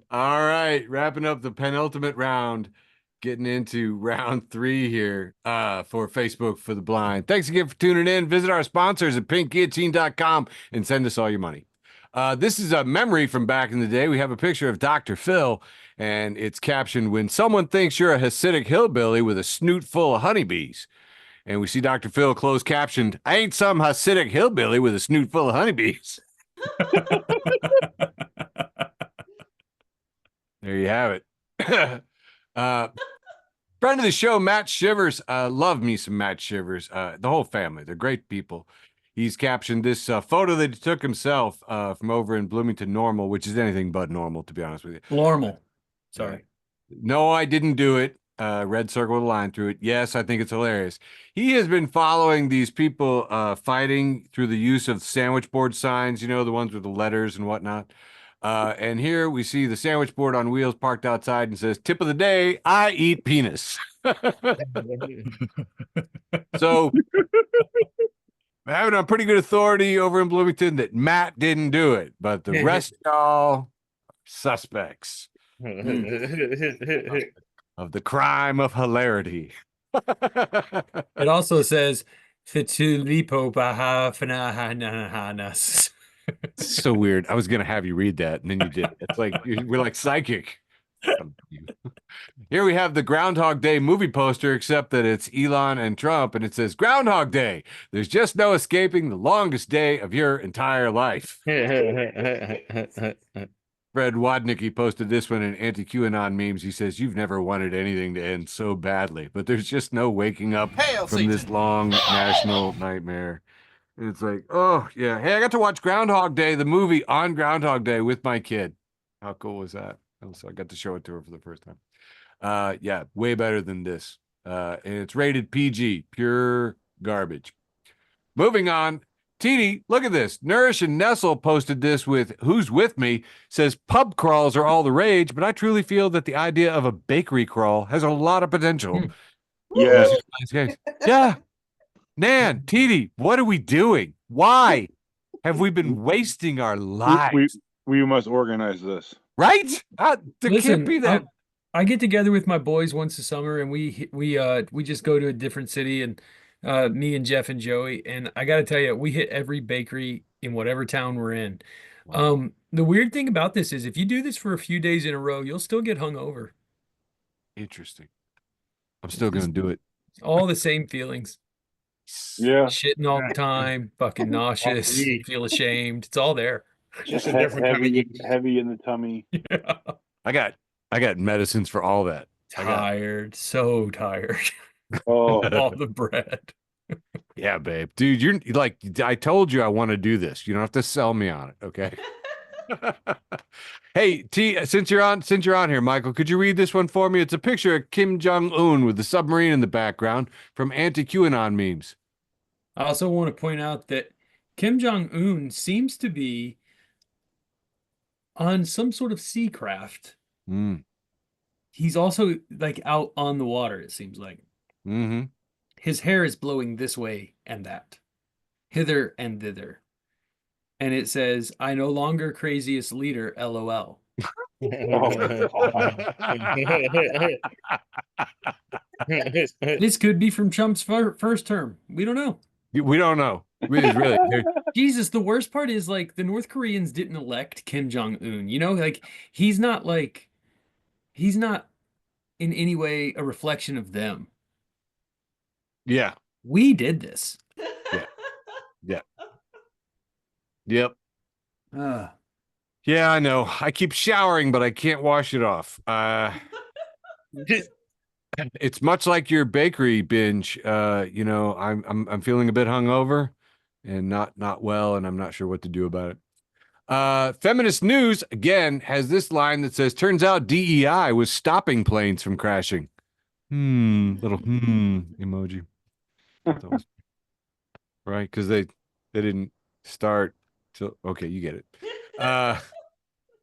All right, wrapping up the penultimate round, getting into round 3 here for Facebook for the Blind. Thanks again for tuning in. Visit our sponsors at pinkguillotine.com and send us all your money. This is a memory from back in the day. We have a picture of Dr. Phil, and it's captioned, when someone thinks you're a Hasidic hillbilly with a snoot full of honeybees. And we see Dr. Phil closed captioned, I ain't some Hasidic hillbilly with a snoot full of honeybees. There you have it. Friend of the show, Matt Shivers. Love me some Matt Shivers. The whole family. They're great people. He's captioned this photo that he took himself from over in Bloomington Normal, which is anything but normal, to be honest with you. Normal. Sorry. No, I didn't do it. Red circle with a line through it. Yes, I think it's hilarious. He has been following these people fighting through the use of sandwich board signs, you know, the ones with the letters and whatnot. And here we see the sandwich board on wheels parked outside and says, tip of the day, I eat penis. So having a pretty good authority over in Bloomington that Matt didn't do it, but the rest of y'all are suspects of the crime of hilarity. It also says, Fitulipo Baha Fanahanas. So weird. I was going to have you read that, and then you did. It's like, we're like psychic. Here we have the Groundhog Day movie poster, except that it's Elon and Trump, and it says, Groundhog Day. There's just no escaping the longest day of your entire life. Fred Wadnicki posted this one in anti-QAnon memes. He says, you've never wanted anything to end so badly, but there's just no waking up from this long national nightmare. It's like, oh yeah. Hey, I got to watch Groundhog Day, the movie on Groundhog Day with my kid. How cool was that? So I got to show it to her for the first time. Yeah, way better than this. And it's rated PG, pure garbage. Moving on. Teeny, look at this. Nourish and Nestle posted this with Who's With Me, says pub crawls are all the rage, but I truly feel that the idea of a bakery crawl has a lot of potential. Yes. Yeah. Nan, Teeny, what are we doing? Why have we been wasting our lives? We must organize this. Right? There Listen, can't be that. I get together with my boys once a summer, and we just go to a different city, and me and Jeff and Joey, and I got to tell you, we hit every bakery in whatever town we're in. Wow. The weird thing about this is if you do this for a few days in a row, you'll still get hungover. Interesting. I'm still going to do it. All the same feelings. Yeah. Shitting all the time, fucking nauseous, feel ashamed. It's all there. Just a different kind of yeast. heavy in the tummy. Yeah. I got medicines for all that. Tired, so tired. Oh, All the bread. Yeah, babe. Dude, you're like, I told you I want to do this. You don't have to sell me on it, okay? Hey, T, since you're on here, Michael, could you read this one for me? It's a picture of Kim Jong-un with the submarine in the background from anti-QAnon memes. I also want to point out that Kim Jong-un seems to be on some sort of sea craft. Mm. He's also like out on the water, it seems like. Mm-hmm. His hair is blowing this way and that, hither and thither. And it says, I no longer craziest leader, LOL. This could be from Trump's first term. We don't know. We don't know. Really. Jesus, the worst part is like the North Koreans didn't elect Kim Jong-un. You know, like he's not in any way a reflection of them. Yeah. We did this. Yeah. Yep. Uh, Yeah, I know. I keep showering, but I can't wash it off. It's much like your bakery binge. You know, I'm feeling a bit hungover and not well, and I'm not sure what to do about it. Feminist News again has this line that says, "Turns out DEI was stopping planes from crashing." Little emoji. Right, because they didn't start till okay, you get it.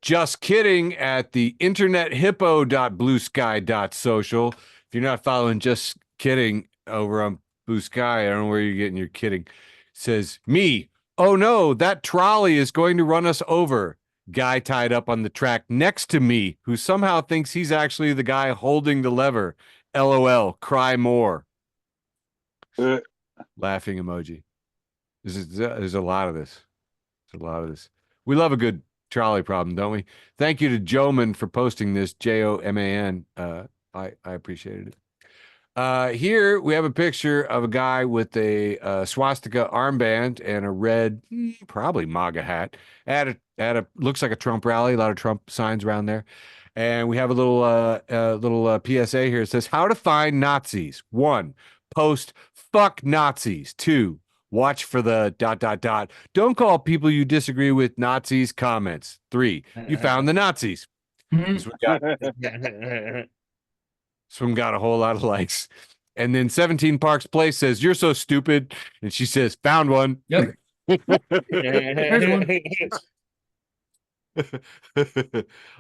Just kidding at the internethippo.bluesky.social. If you're not following Just Kidding over on Blue Sky, I don't know where you're getting your kidding. It says, me, oh no, that trolley is going to run us over. Guy tied up on the track next to me, who somehow thinks he's actually the guy holding the lever. LOL, cry more. Laughing emoji. There's a lot of this. There's a lot of this. We love a good trolley problem, don't we? Thank you to Joman for posting this, Joman. I appreciated it. Here we have a picture of a guy with a swastika armband and a red, probably MAGA hat at a looks like a Trump rally. A lot of Trump signs around there. And we have a little PSA here. It says, how to find Nazis. 1, post fuck Nazis. 2, watch for the ... Don't call people you disagree with Nazis comments. 3, you found the Nazis. This one got a whole lot of likes. And then 17 Parks Place says, you're so stupid. And she says, found one. Yep. There's one.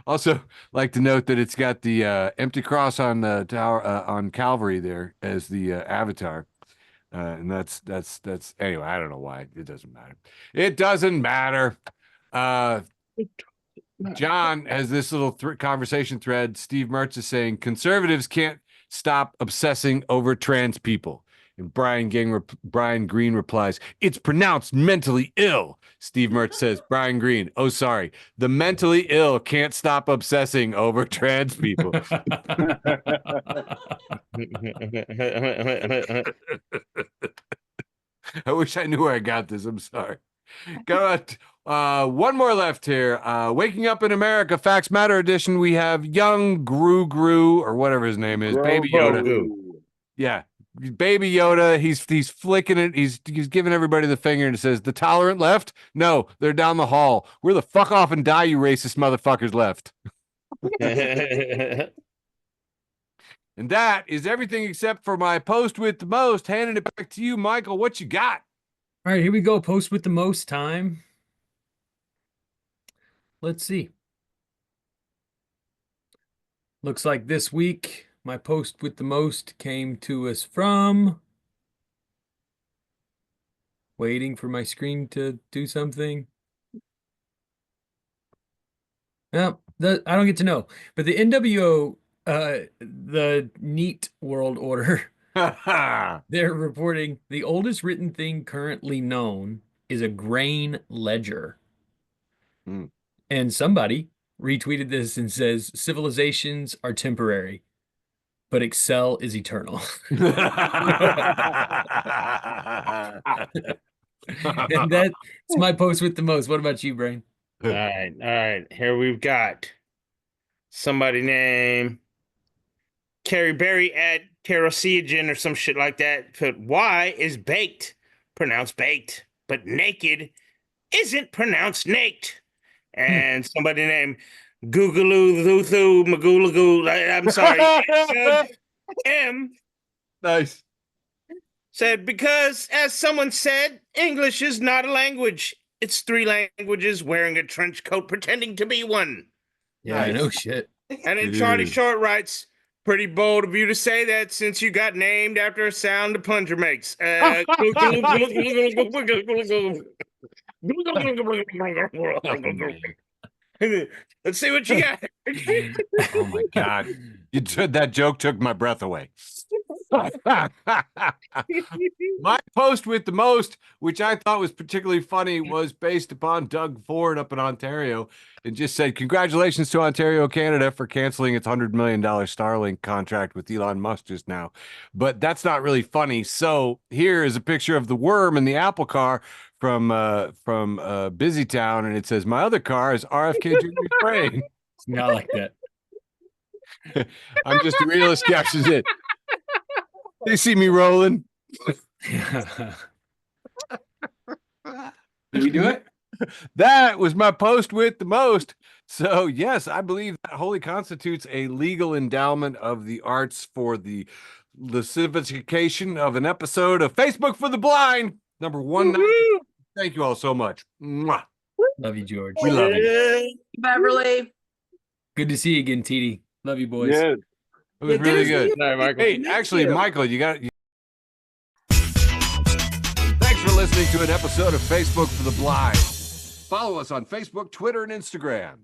Also, like to note that it's got the empty cross on the tower on Calvary there as the avatar. And that's anyway, I don't know why. It doesn't matter. It doesn't matter. John has this little conversation thread. Steve Mertz is saying conservatives can't stop obsessing over trans people. And Brian Green replies, it's pronounced mentally ill. Steve Mertz says, Brian Green, oh, sorry. The mentally ill can't stop obsessing over trans people. I wish I knew where I got this. I'm sorry. Got one more left here. Waking Up in America, Facts Matter edition. We have young Gru, or whatever his name is, Baby Yoda. Grogu. Yeah, Baby Yoda. He's flicking it. He's giving everybody the finger and says, "The tolerant left? No, they're down the hall. We're the fuck off and die, you racist motherfuckers left." And that is everything except for my post with the most. Handing it back to you, Michael. What you got? All right, here we go. Post with the most time. Let's see. Looks like this week, my post with the most came to us from... Waiting for my screen to do something. Well, I don't get to know. But the NWO, the NEAT World Order, they're reporting the oldest written thing currently known is a grain ledger. And somebody retweeted this and says, civilizations are temporary, but Excel is eternal. And that's my post with the most. What about you, Brain? All right. Here we've got somebody named Carrie Berry at Keroseogen or some shit like that. Put, why is baked pronounced baked, but naked isn't pronounced naked? And somebody named Googaloo Thuthu Magulagoo. I'm sorry. M. Nice. Said, because as someone said, English is not a language. It's 3 languages wearing a trench coat pretending to be one. Yeah, nice. No shit. And then Charlie Short writes, pretty bold of you to say that since you got named after a sound the plunger makes. Let's see what you got. Oh my God. That joke took my breath away. My post with the most, which I thought was particularly funny, was based upon Doug Ford up in Ontario, and just said, congratulations to Ontario, Canada, for canceling its $100 million Starlink contract with Elon Musk just now. But that's not really funny. So here is a picture of the worm in the Apple car from Busy Town, and it says, my other car is RFK Jr.'s brain. Not like that. I'm just the realist captions it. They see me rolling. Did we do it? That was my post with the most. So yes, I believe that wholly constitutes a legal endowment of the arts for the lascivification of an episode of Facebook for the Blind, number 190. Thank you all so much. Mwah. Love you, George. We love you. Beverly. Good to see you again, TD. Love you, boys. Yeah. It was really good. All right, Michael. Hey, actually, Michael, you got it. Thanks for listening to an episode of Facebook for the Blind. Follow us on Facebook, Twitter, and Instagram.